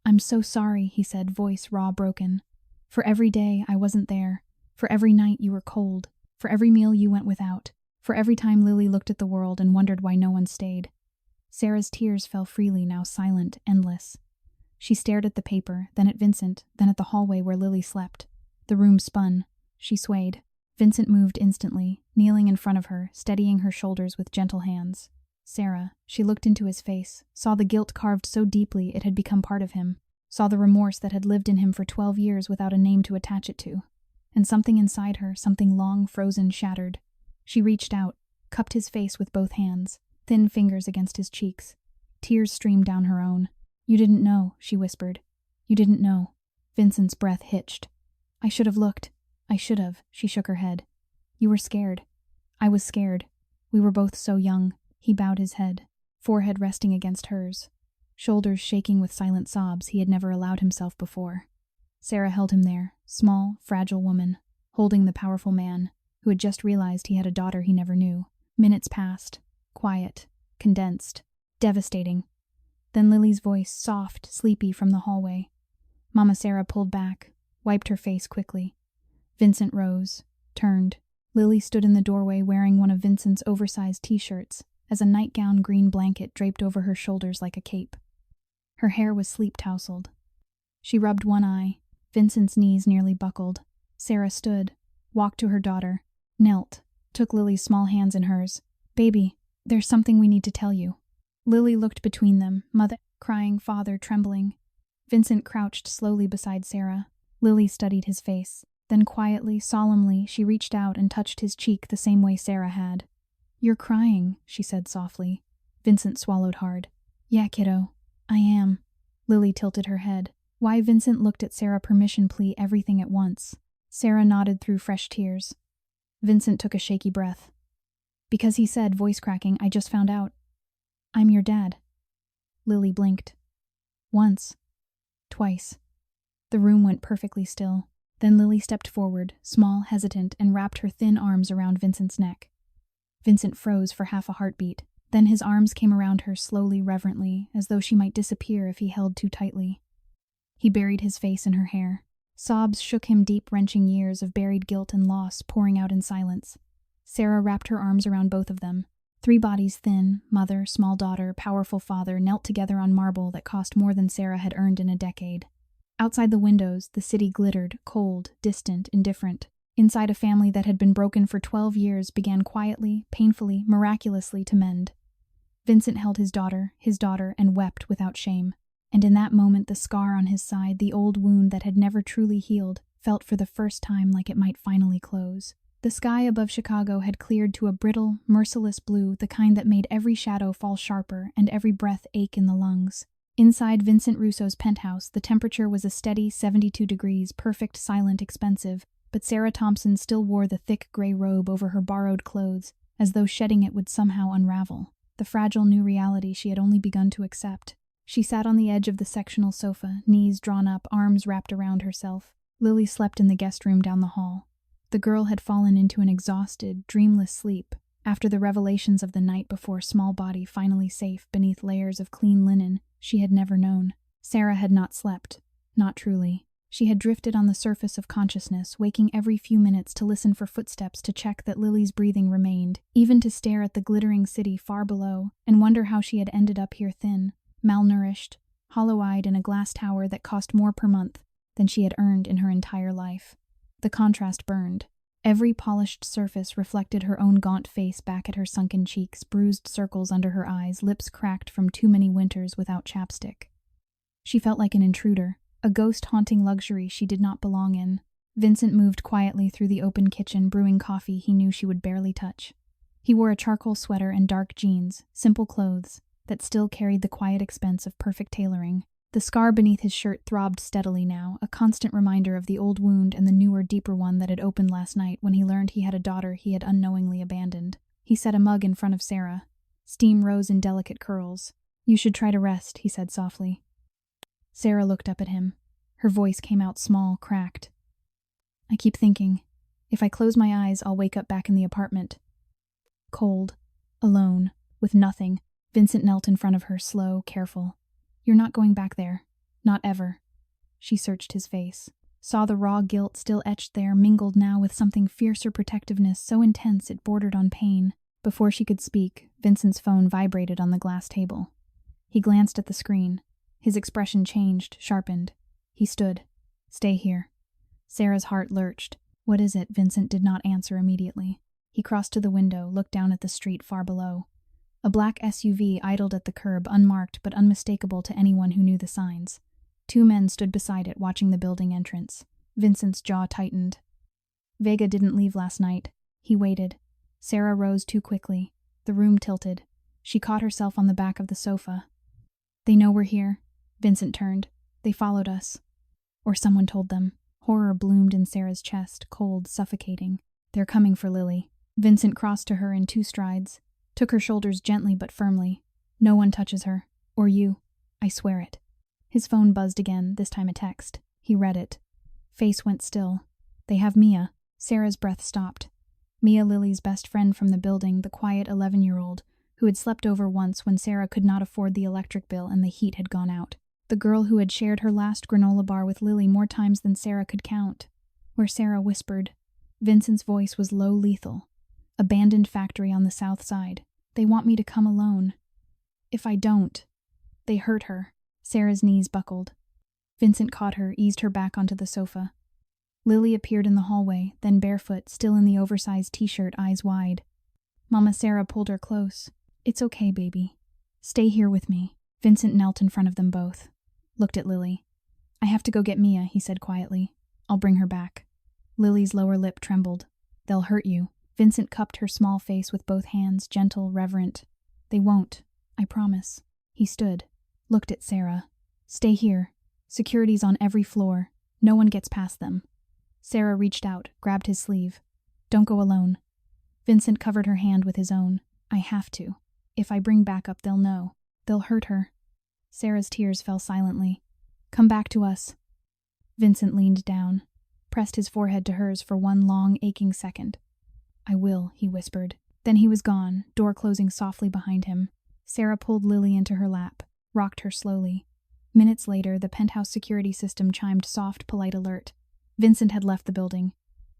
"I'm so sorry," he said, voice raw, broken. "For every day I wasn't there. For every night you were cold. For every meal you went without. For every time Lily looked at the world and wondered why no one stayed." Sarah's tears fell freely, now silent, endless. She stared at the paper, then at Vincent, then at the hallway where Lily slept. The room spun. She swayed. Vincent moved instantly, kneeling in front of her, steadying her shoulders with gentle hands. "Sarah," she looked into his face, saw the guilt carved so deeply it had become part of him, saw the remorse that had lived in him for 12 years without a name to attach it to. And something inside her, something long, frozen, shattered. She reached out, cupped his face with both hands, thin fingers against his cheeks. Tears streamed down her own. "You didn't know," she whispered. "You didn't know." Vincent's breath hitched. "I should have looked. I should have," she shook her head. "You were scared. I was scared. We were both so young." He bowed his head, forehead resting against hers, shoulders shaking with silent sobs he had never allowed himself before. Sarah held him there, small, fragile woman, holding the powerful man, who had just realized he had a daughter he never knew. Minutes passed, quiet, condensed, devastating. Then Lily's voice, soft, sleepy from the hallway. Mama Sarah pulled back, wiped her face quickly. Vincent rose, turned. Lily stood in the doorway wearing one of Vincent's oversized t-shirts, as a nightgown green blanket draped over her shoulders like a cape. Her hair was sleep-tousled. She rubbed one eye. Vincent's knees nearly buckled. Sarah stood, walked to her daughter, knelt, took Lily's small hands in hers. "Baby, there's something we need to tell you." Lily looked between them, mother crying, father trembling. Vincent crouched slowly beside Sarah. Lily studied his face. Then quietly, solemnly, she reached out and touched his cheek the same way Sarah had. "You're crying," she said softly. Vincent swallowed hard. Yeah, kiddo, I am. Lily tilted her head. Why Vincent looked at Sarah permission plea everything at once. Sarah nodded through fresh tears. Vincent took a shaky breath. Because he said, voice cracking, I just found out. I'm your dad. Lily blinked. Once. Twice. The room went perfectly still. Then Lily stepped forward, small, hesitant, and wrapped her thin arms around Vincent's neck. Vincent froze for half a heartbeat. Then his arms came around her slowly, reverently, as though she might disappear if he held too tightly. He buried his face in her hair. Sobs shook him, deep, wrenching years of buried guilt and loss pouring out in silence. Sarah wrapped her arms around both of them. 3 bodies thin, mother, small daughter, powerful father, knelt together on marble that cost more than Sarah had earned in a decade. Outside the windows, the city glittered, cold, distant, indifferent. Inside, a family that had been broken for 12 years began quietly, painfully, miraculously to mend. Vincent held his daughter, and wept without shame. And in that moment, the scar on his side, the old wound that had never truly healed, felt for the first time like it might finally close. The sky above Chicago had cleared to a brittle, merciless blue, the kind that made every shadow fall sharper and every breath ache in the lungs. Inside Vincent Russo's penthouse, the temperature was a steady 72 degrees, perfect, silent, expensive, but Sarah Thompson still wore the thick gray robe over her borrowed clothes, as though shedding it would somehow unravel the fragile new reality she had only begun to accept. She sat on the edge of the sectional sofa, knees drawn up, arms wrapped around herself. Lily slept in the guest room down the hall. The girl had fallen into an exhausted, dreamless sleep after the revelations of the night before, small body finally safe beneath layers of clean linen she had never known. Sarah had not slept, not truly. She had drifted on the surface of consciousness, waking every few minutes to listen for footsteps, to check that Lily's breathing remained, even to stare at the glittering city far below and wonder how she had ended up here, thin, malnourished, hollow-eyed in a glass tower that cost more per month than she had earned in her entire life. The contrast burned. Every polished surface reflected her own gaunt face back at her sunken cheeks, bruised circles under her eyes, lips cracked from too many winters without chapstick. She felt like an intruder, a ghost haunting luxury she did not belong in. Vincent moved quietly through the open kitchen, brewing coffee he knew she would barely touch. He wore a charcoal sweater and dark jeans, simple clothes that still carried the quiet expense of perfect tailoring. The scar beneath his shirt throbbed steadily now, a constant reminder of the old wound and the newer, deeper one that had opened last night when he learned he had a daughter he had unknowingly abandoned. He set a mug in front of Sarah. Steam rose in delicate curls. You should try to rest, he said softly. Sarah looked up at him. Her voice came out small, cracked. I keep thinking, if I close my eyes, I'll wake up back in the apartment. Cold, alone, with nothing. Vincent knelt in front of her, slow, careful. You're not going back there. Not ever. She searched his face, saw the raw guilt still etched there, mingled now with something fiercer protectiveness, so intense it bordered on pain. Before she could speak, Vincent's phone vibrated on the glass table. He glanced at the screen. His expression changed, sharpened. He stood. Stay here. Sarah's heart lurched. What is it? Vincent did not answer immediately. He crossed to the window, looked down at the street far below. A black SUV idled at the curb, unmarked but unmistakable to anyone who knew the signs. 2 men stood beside it, watching the building entrance. Vincent's jaw tightened. Vega didn't leave last night. He waited. Sarah rose too quickly. The room tilted. She caught herself on the back of the sofa. They know we're here. Vincent turned. They followed us. Or someone told them. Horror bloomed in Sarah's chest, cold, suffocating. They're coming for Lily. Vincent crossed to her in 2 strides. Took her shoulders gently but firmly. No one touches her. Or you. I swear it. His phone buzzed again, this time a text. He read it. Face went still. They have Mia. Sarah's breath stopped. Mia, Lily's best friend from the building, the quiet 11-year-old, who had slept over once when Sarah could not afford the electric bill and the heat had gone out. The girl who had shared her last granola bar with Lily more times than Sarah could count. Where Sarah whispered. Vincent's voice was low, lethal. Abandoned factory on the south side. They want me to come alone. If I don't. They hurt her. Sarah's knees buckled. Vincent caught her, eased her back onto the sofa. Lily appeared in the hallway, then barefoot, still in the oversized t-shirt, eyes wide. Mama Sarah pulled her close. It's okay, baby. Stay here with me. Vincent knelt in front of them both. Looked at Lily. I have to go get Mia, he said quietly. I'll bring her back. Lily's lower lip trembled. They'll hurt you. Vincent cupped her small face with both hands, gentle, reverent. They won't. I promise. He stood, looked at Sarah. Stay here. Security's on every floor. No one gets past them. Sarah reached out, grabbed his sleeve. Don't go alone. Vincent covered her hand with his own. I have to. If I bring backup, they'll know. They'll hurt her. Sarah's tears fell silently. Come back to us. Vincent leaned down, pressed his forehead to hers for one long, aching second. I will, he whispered. Then he was gone, door closing softly behind him. Sarah pulled Lily into her lap, rocked her slowly. Minutes later, the penthouse security system chimed soft, polite alert. Vincent had left the building.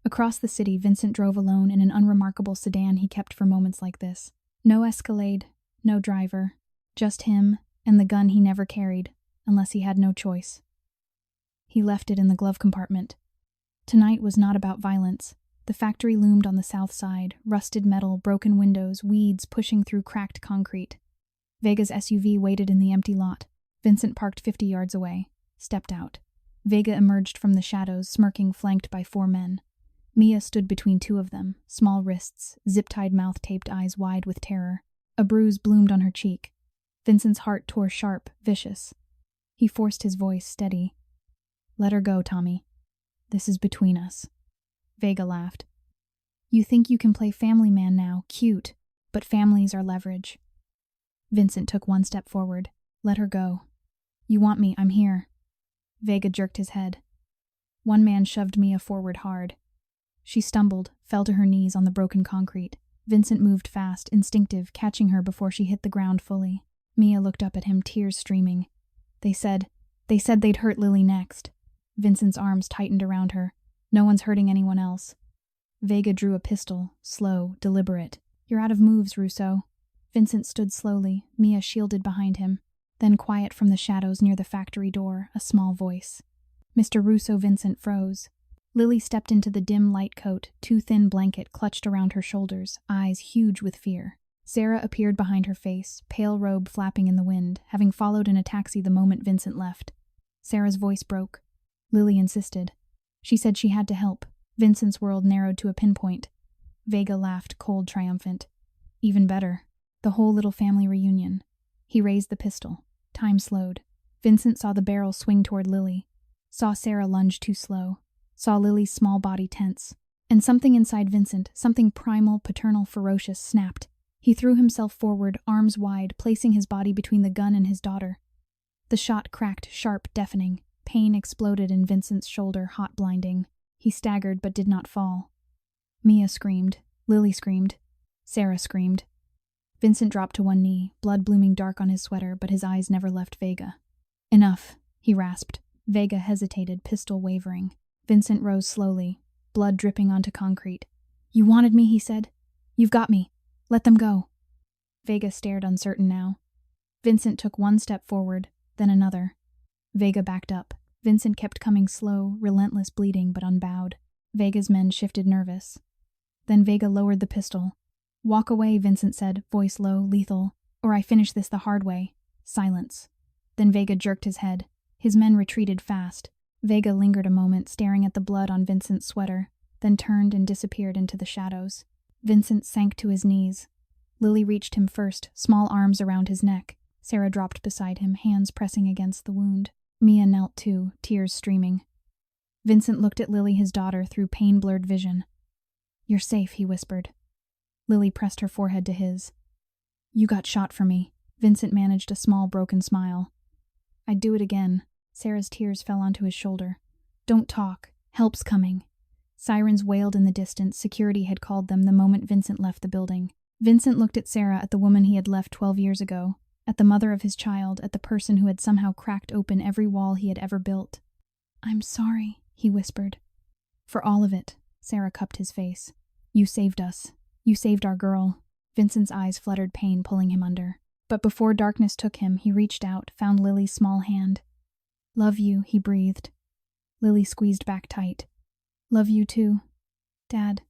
Across the city, Vincent drove alone in an unremarkable sedan he kept for moments like this. No Escalade, no driver, just him and the gun he never carried, unless he had no choice. He left it in the glove compartment. Tonight was not about violence. The factory loomed on the south side, rusted metal, broken windows, weeds pushing through cracked concrete. Vega's SUV waited in the empty lot. Vincent parked 50 yards away, stepped out. Vega emerged from the shadows, smirking, flanked by 4 men. Mia stood between 2 of them, small wrists, zip-tied mouth, taped eyes wide with terror. A bruise bloomed on her cheek. Vincent's heart tore sharp, vicious. He forced his voice steady. Let her go, Tommy. This is between us. Vega laughed. You think you can play family man now, cute, but families are leverage. Vincent took 1 step forward. Let her go. You want me, I'm here. Vega jerked his head. 1 man shoved Mia forward hard. She stumbled, fell to her knees on the broken concrete. Vincent moved fast, instinctive, catching her before she hit the ground fully. Mia looked up at him, tears streaming. They said they'd hurt Lily next. Vincent's arms tightened around her. No one's hurting anyone else. Vega drew a pistol, slow, deliberate. You're out of moves, Russo. Vincent stood slowly, Mia shielded behind him. Then quiet from the shadows near the factory door, a small voice. Mr. Russo. Vincent froze. Lily stepped into the dim light coat, too thin blanket clutched around her shoulders, eyes huge with fear. Sarah appeared behind her face, pale robe flapping in the wind, having followed in a taxi the moment Vincent left. Sarah's voice broke. Lily insisted. She said she had to help. Vincent's world narrowed to a pinpoint. Vega laughed, cold, triumphant. Even better. The whole little family reunion. He raised the pistol. Time slowed. Vincent saw the barrel swing toward Lily. Saw Sarah lunge too slow. Saw Lily's small body tense. And something inside Vincent, something primal, paternal, ferocious, snapped. He threw himself forward, arms wide, placing his body between the gun and his daughter. The shot cracked, sharp, deafening. Pain exploded in Vincent's shoulder, hot, blinding. He staggered but did not fall. Mia screamed. Lily screamed. Sarah screamed. Vincent dropped to 1 knee, blood blooming dark on his sweater, but his eyes never left Vega. Enough, he rasped. Vega hesitated, pistol wavering. Vincent rose slowly, blood dripping onto concrete. You wanted me, he said. You've got me. Let them go. Vega stared, uncertain now. Vincent took 1 step forward, then another. Vega backed up. Vincent kept coming slow, relentless, bleeding, but unbowed. Vega's men shifted, nervous. Then Vega lowered the pistol. Walk away, Vincent said, voice low, lethal, or I finish this the hard way. Silence. Then Vega jerked his head. His men retreated fast. Vega lingered a moment, staring at the blood on Vincent's sweater, then turned and disappeared into the shadows. Vincent sank to his knees. Lily reached him first, small arms around his neck. Sarah dropped beside him, hands pressing against the wound. Mia knelt too, tears streaming. Vincent looked at Lily, his daughter, through pain-blurred vision. You're safe, he whispered. Lily pressed her forehead to his. You got shot for me. Vincent managed a small, broken smile. I'd do it again. Sarah's tears fell onto his shoulder. Don't talk. Help's coming. Sirens wailed in the distance. Security had called them the moment Vincent left the building. Vincent looked at Sarah, at the woman he had left 12 years ago, at the mother of his child, at the person who had somehow cracked open every wall he had ever built. I'm sorry, he whispered. For all of it. Sarah cupped his face. You saved us. You saved our girl. Vincent's eyes fluttered, pain pulling him under. But before darkness took him, he reached out, found Lily's small hand. Love you, he breathed. Lily squeezed back tight. Love you too, Dad.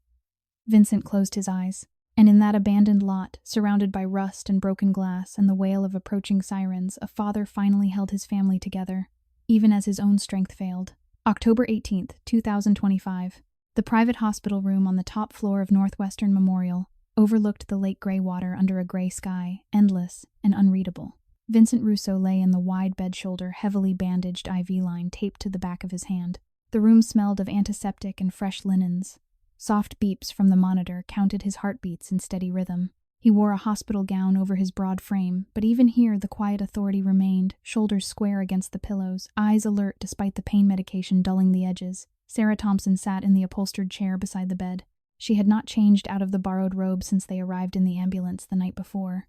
Vincent closed his eyes, and in that abandoned lot, surrounded by rust and broken glass and the wail of approaching sirens, a father finally held his family together, even as his own strength failed. October 18th, 2025. The private hospital room on the top floor of Northwestern Memorial overlooked the lake gray water under a gray sky, endless and unreadable. Vincent Russo lay in the wide bed shoulder, heavily bandaged IV line taped to the back of his hand. The room smelled of antiseptic and fresh linens. Soft beeps from the monitor counted his heartbeats in steady rhythm. He wore a hospital gown over his broad frame, but even here the quiet authority remained, shoulders square against the pillows, eyes alert despite the pain medication dulling the edges. Sarah Thompson sat in the upholstered chair beside the bed. She had not changed out of the borrowed robe since they arrived in the ambulance the night before.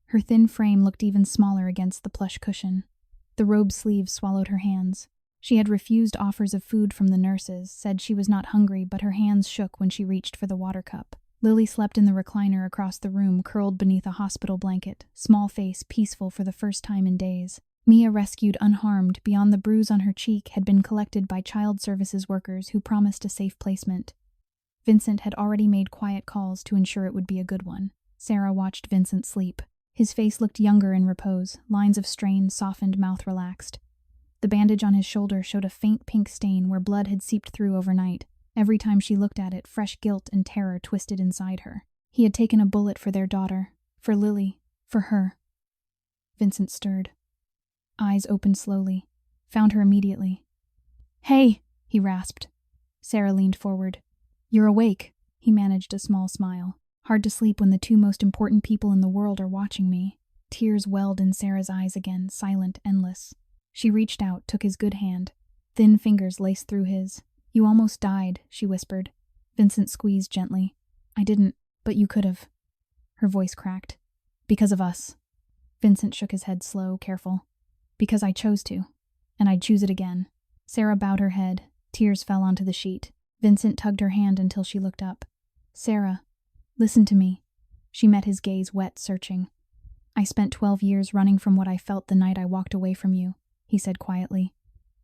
Her thin frame looked even smaller against the plush cushion. The robe sleeves swallowed her hands. She had refused offers of food from the nurses, said she was not hungry, but her hands shook when she reached for the water cup. Lily slept in the recliner across the room, curled beneath a hospital blanket, small face peaceful for the first time in days. Mia, rescued unharmed beyond the bruise on her cheek, had been collected by child services workers who promised a safe placement. Vincent had already made quiet calls to ensure it would be a good one. Sarah watched Vincent sleep. His face looked younger in repose, lines of strain softened, mouth relaxed. The bandage on his shoulder showed a faint pink stain where blood had seeped through overnight. Every time she looked at it, fresh guilt and terror twisted inside her. He had taken a bullet for their daughter, for Lily, for her. Vincent stirred. Eyes opened slowly. Found her immediately. "Hey," he rasped. Sarah leaned forward. "You're awake." He managed a small smile. "Hard to sleep when the two most important people in the world are watching me." Tears welled in Sarah's eyes again, silent, endless. She reached out, took his good hand. Thin fingers laced through his. "You almost died," she whispered. Vincent squeezed gently. "I didn't, but you could have." Her voice cracked. "Because of us." Vincent shook his head, slow, careful. "Because I chose to. And I'd choose it again." Sarah bowed her head. Tears fell onto the sheet. Vincent tugged her hand until she looked up. "Sarah, listen to me." She met his gaze, wet, searching. "I spent 12 years running from what I felt the night I walked away from you," he said quietly.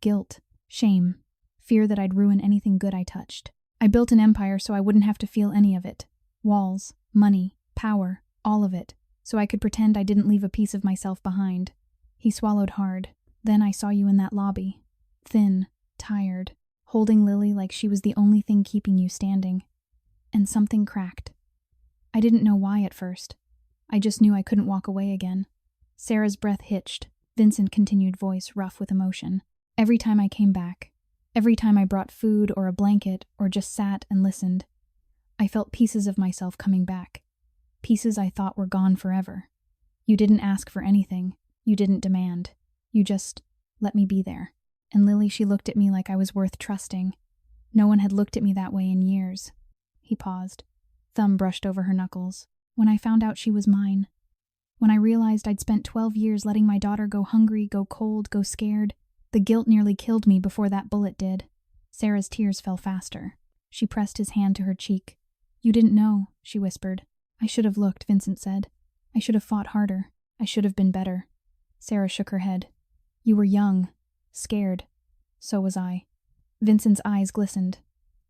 "Guilt, shame, fear that I'd ruin anything good I touched. I built an empire so I wouldn't have to feel any of it. Walls, money, power, all of it, so I could pretend I didn't leave a piece of myself behind." He swallowed hard. "Then I saw you in that lobby. Thin, tired, holding Lily like she was the only thing keeping you standing. And something cracked. I didn't know why at first. I just knew I couldn't walk away again." Sarah's breath hitched. Vincent continued, voice rough with emotion. "Every time I came back, every time I brought food or a blanket or just sat and listened, I felt pieces of myself coming back. Pieces I thought were gone forever. You didn't ask for anything. You didn't demand. You just let me be there. And Lily, she looked at me like I was worth trusting. No one had looked at me that way in years." He paused. Thumb brushed over her knuckles. "When I found out she was mine. When I realized I'd spent 12 years letting my daughter go hungry, go cold, go scared, the guilt nearly killed me before that bullet did." Sarah's tears fell faster. She pressed his hand to her cheek. "You didn't know," she whispered. "I should have looked," Vincent said. "I should have fought harder. I should have been better." Sarah shook her head. "You were young, scared. So was I." Vincent's eyes glistened.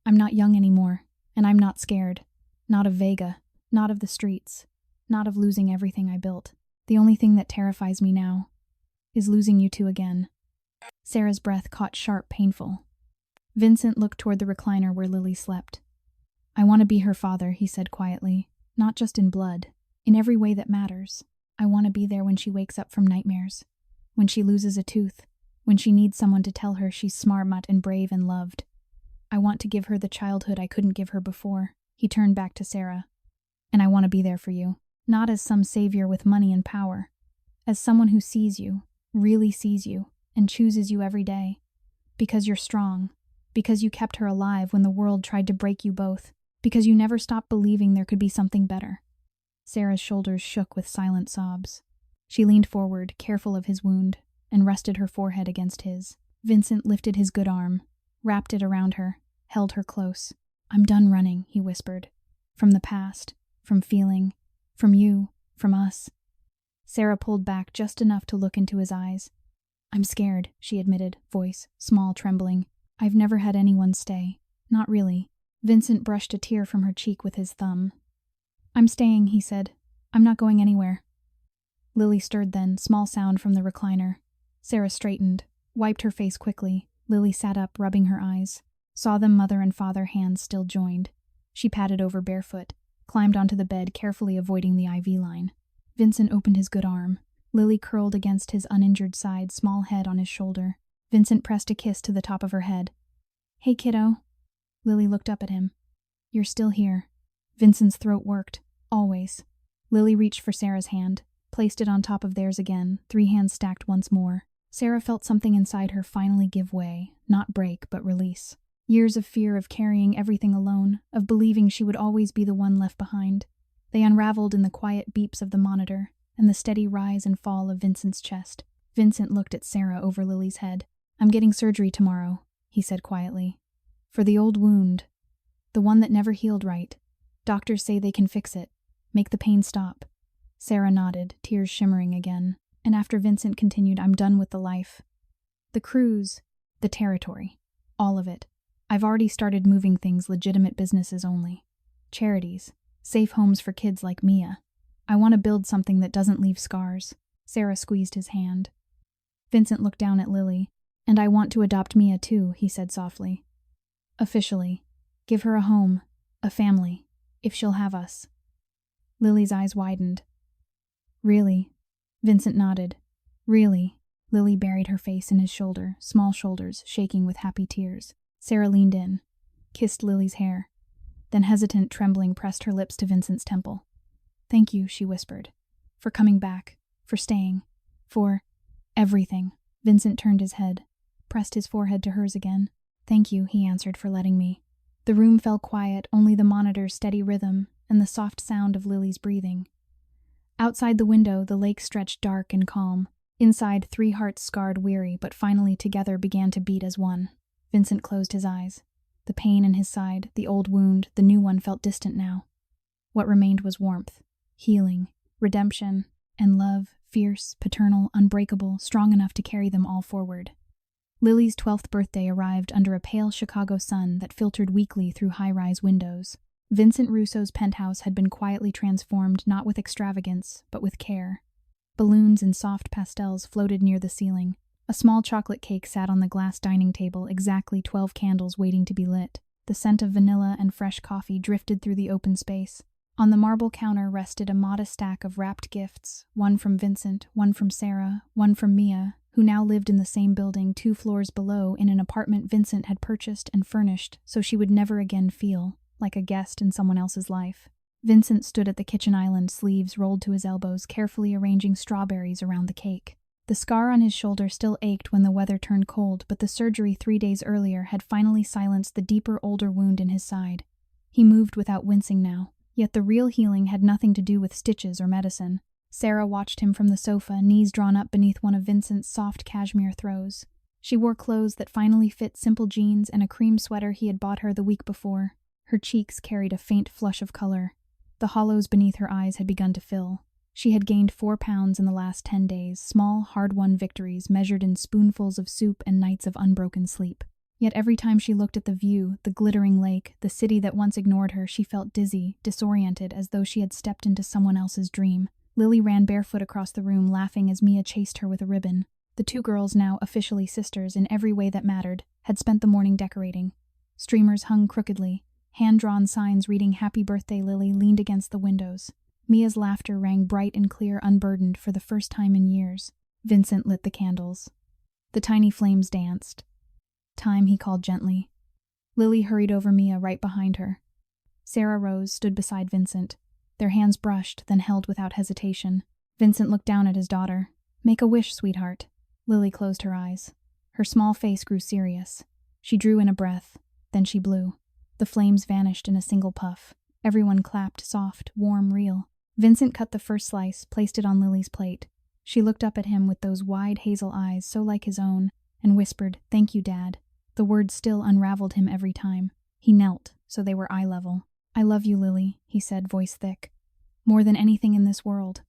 "I'm not young anymore, and I'm not scared. Not of Vega, not of the streets, not of losing everything I built. The only thing that terrifies me now is losing you two again." Sarah's breath caught sharp, painful. Vincent looked toward the recliner where Lily slept. "I want to be her father," he said quietly. "Not just in blood, in every way that matters. I want to be there when she wakes up from nightmares, when she loses a tooth, when she needs someone to tell her she's smart and brave and loved. I want to give her the childhood I couldn't give her before." He turned back to Sarah. "And I want to be there for you, not as some savior with money and power, as someone who sees you, really sees you, and chooses you every day. Because you're strong, because you kept her alive when the world tried to break you both, because you never stopped believing there could be something better." Sarah's shoulders shook with silent sobs. She leaned forward, careful of his wound, and rested her forehead against his. Vincent lifted his good arm, wrapped it around her, held her close. "I'm done running," he whispered. "From the past, from feeling, from you, from us." Sarah pulled back just enough to look into his eyes. "I'm scared," she admitted, voice small, trembling. "I've never had anyone stay. Not really." Vincent brushed a tear from her cheek with his thumb. "I'm staying," he said. "I'm not going anywhere." Lily stirred then, small sound from the recliner. Sarah straightened, wiped her face quickly. Lily sat up, rubbing her eyes. Saw them mother and father hands still joined. She padded over barefoot, climbed onto the bed, carefully avoiding the IV line. Vincent opened his good arm. Lily curled against his uninjured side, small head on his shoulder. Vincent pressed a kiss to the top of her head. Hey, kiddo. Lily looked up at him. You're still here. Vincent's throat worked. Always. Lily reached for Sarah's hand, placed it on top of theirs again, 3 hands stacked once more. Sarah felt something inside her finally give way, not break, but release. Years of fear of carrying everything alone, of believing she would always be the one left behind. They unraveled in the quiet beeps of the monitor and the steady rise and fall of Vincent's chest. Vincent looked at Sarah over Lily's head. I'm getting surgery tomorrow, he said quietly. For the old wound. The one that never healed right. Doctors say they can fix it. Make the pain stop. Sarah nodded, tears shimmering again. And after Vincent continued, I'm done with the life. The cruise. The territory. All of it. I've already started moving things, legitimate businesses only. Charities. Safe homes for kids like Mia. I want to build something that doesn't leave scars. Sarah squeezed his hand. Vincent looked down at Lily. And I want to adopt Mia too, he said softly. Officially. Give her a home. A family. If she'll have us. Lily's eyes widened. Really? Vincent nodded. Really? Lily buried her face in his shoulder, small shoulders shaking with happy tears. Sarah leaned in, kissed Lily's hair, then hesitant, trembling, pressed her lips to Vincent's temple. Thank you, she whispered. For coming back. For staying. For everything. Vincent turned his head, pressed his forehead to hers again. Thank you, he answered, for letting me. The room fell quiet, only the monitor's steady rhythm and the soft sound of Lily's breathing. Outside the window, the lake stretched dark and calm. Inside, 3 hearts scarred, weary, but finally together began to beat as one. Vincent closed his eyes. The pain in his side, the old wound, the new one felt distant now. What remained was warmth, healing, redemption, and love, fierce, paternal, unbreakable, strong enough to carry them all forward. Lily's 12th birthday arrived under a pale Chicago sun that filtered weakly through high-rise windows. Vincent Russo's penthouse had been quietly transformed not with extravagance, but with care. Balloons and soft pastels floated near the ceiling. A small chocolate cake sat on the glass dining table, exactly 12 candles waiting to be lit. The scent of vanilla and fresh coffee drifted through the open space. On the marble counter rested a modest stack of wrapped gifts, one from Vincent, one from Sarah, one from Mia, who now lived in the same building 2 floors below in an apartment Vincent had purchased and furnished so she would never again feel like a guest in someone else's life. Vincent stood at the kitchen island, sleeves rolled to his elbows, carefully arranging strawberries around the cake. The scar on his shoulder still ached when the weather turned cold, but the surgery 3 days earlier had finally silenced the deeper, older wound in his side. He moved without wincing now, yet the real healing had nothing to do with stitches or medicine. Sarah watched him from the sofa, knees drawn up beneath one of Vincent's soft cashmere throws. She wore clothes that finally fit, simple jeans and a cream sweater he had bought her the week before. Her cheeks carried a faint flush of color. The hollows beneath her eyes had begun to fill. She had gained 4 pounds in the last 10 days, small, hard-won victories measured in spoonfuls of soup and nights of unbroken sleep. Yet every time she looked at the view, the glittering lake, the city that once ignored her, she felt dizzy, disoriented, as though she had stepped into someone else's dream. Lily ran barefoot across the room, laughing as Mia chased her with a ribbon. The 2 girls, now officially sisters in every way that mattered, had spent the morning decorating. Streamers hung crookedly. Hand-drawn signs reading "Happy Birthday, Lily" leaned against the windows. Mia's laughter rang bright and clear, unburdened for the first time in years. Vincent lit the candles. The tiny flames danced. Time, he called gently. Lily hurried over Mia right behind her. Sarah rose, stood beside Vincent. Their hands brushed, then held without hesitation. Vincent looked down at his daughter. Make a wish, sweetheart. Lily closed her eyes. Her small face grew serious. She drew in a breath, then she blew. The flames vanished in a single puff. Everyone clapped, soft, warm, real. Vincent cut the first slice, placed it on Lily's plate. She looked up at him with those wide hazel eyes so like his own, and whispered, "Thank you, Dad." The words still unraveled him every time. He knelt, so they were eye level. "I love you, Lily," he said, voice thick. "More than anything in this world."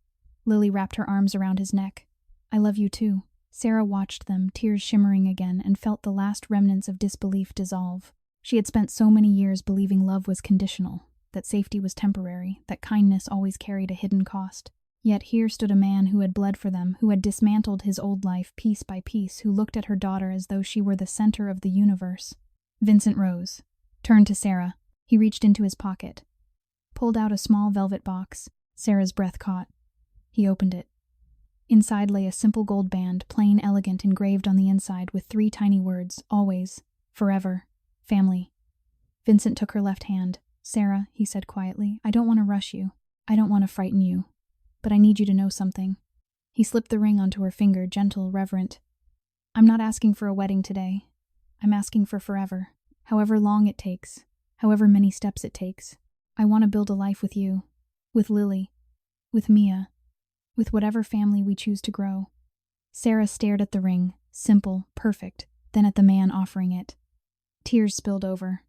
Lily wrapped her arms around his neck. "I love you too." Sarah watched them, tears shimmering again, and felt the last remnants of disbelief dissolve. She had spent so many years believing love was conditional, that safety was temporary, that kindness always carried a hidden cost. Yet here stood a man who had bled for them, who had dismantled his old life piece by piece, who looked at her daughter as though she were the center of the universe. Vincent rose, turned to Sarah. He reached into his pocket, pulled out a small velvet box. Sarah's breath caught. He opened it. Inside lay a simple gold band, plain, elegant, engraved on the inside with 3 tiny words: always, forever, family. Vincent took her left hand. "Sarah," he said quietly, "I don't want to rush you. I don't want to frighten you. But I need you to know something." He slipped the ring onto her finger, gentle, reverent. "I'm not asking for a wedding today. I'm asking for forever. However long it takes, however many steps it takes. I want to build a life with you, with Lily, with Mia, with whatever family we choose to grow." Sarah stared at the ring, simple, perfect, then at the man offering it. Tears spilled over.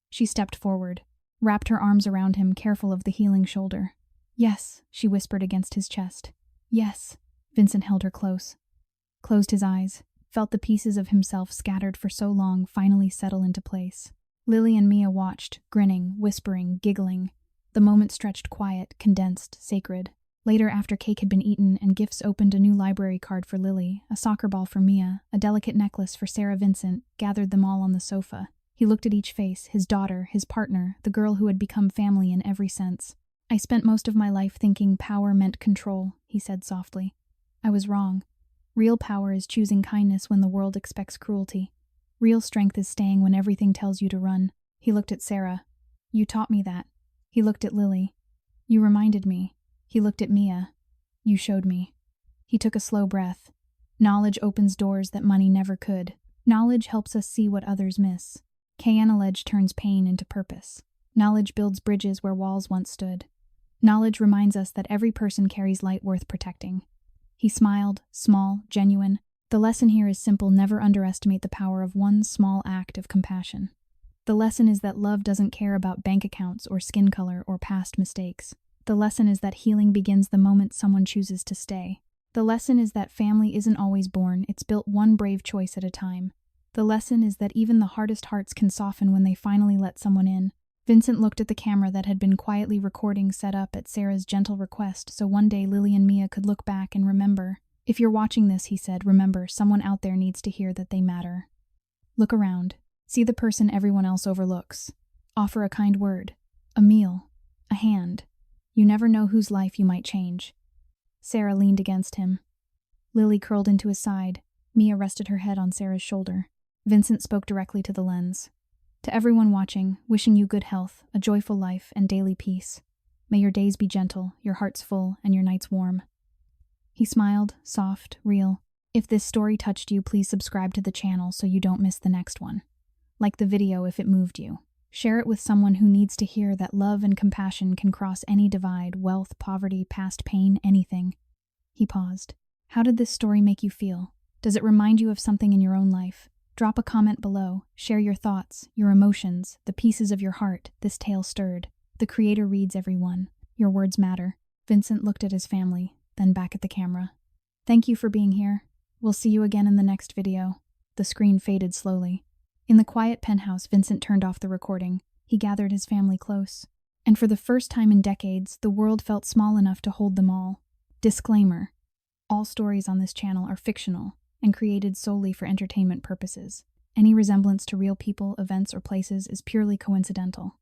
She stepped forward, wrapped her arms around him, careful of the healing shoulder. "Yes," she whispered against his chest. "Yes." Vincent held her close, closed his eyes, felt the pieces of himself scattered for so long finally settle into place. Lily and Mia watched, grinning, whispering, giggling. The moment stretched quiet, condensed, sacred. Later, after cake had been eaten and gifts opened, a new library card for Lily, a soccer ball for Mia, a delicate necklace for Sarah, Vincent gathered them all on the sofa. He looked at each face, his daughter, his partner, the girl who had become family in every sense. "I spent most of my life thinking power meant control," he said softly. "I was wrong. Real power is choosing kindness when the world expects cruelty. Real strength is staying when everything tells you to run." He looked at Sarah. "You taught me that." He looked at Lily. "You reminded me." He looked at Mia. "You showed me." He took a slow breath. Knowledge opens doors that money never could. Knowledge helps us see what others miss. Knowledge turns pain into purpose. Knowledge builds bridges where walls once stood. Knowledge reminds us that every person carries light worth protecting. He smiled, small, genuine. The lesson here is simple: never underestimate the power of one small act of compassion. The lesson is that love doesn't care about bank accounts or skin color or past mistakes. The lesson is that healing begins the moment someone chooses to stay. The lesson is that family isn't always born, it's built one brave choice at a time. The lesson is that even the hardest hearts can soften when they finally let someone in. Vincent looked at the camera that had been quietly recording, set up at Sarah's gentle request, so one day Lily and Mia could look back and remember. "If you're watching this," he said, "remember, someone out there needs to hear that they matter. Look around. See the person everyone else overlooks. Offer a kind word, a meal, a hand. You never know whose life you might change." Sarah leaned against him. Lily curled into his side. Mia rested her head on Sarah's shoulder. Vincent spoke directly to the lens. "To everyone watching, wishing you good health, a joyful life, and daily peace. May your days be gentle, your hearts full, and your nights warm." He smiled, soft, real. If this story touched you, please subscribe to the channel so you don't miss the next one. Like the video if it moved you. Share it with someone who needs to hear that love and compassion can cross any divide: wealth, poverty, past pain, anything. He paused. How did this story make you feel? Does it remind you of something in your own life? Drop a comment below. Share your thoughts, your emotions, the pieces of your heart this tale stirred. The creator reads every one. Your words matter. Vincent looked at his family, then back at the camera. "Thank you for being here. We'll see you again in the next video." The screen faded slowly. In the quiet penthouse, Vincent turned off the recording. He gathered his family close. And for the first time in decades, the world felt small enough to hold them all. Disclaimer: all stories on this channel are fictional and created solely for entertainment purposes. Any resemblance to real people, events, or places is purely coincidental.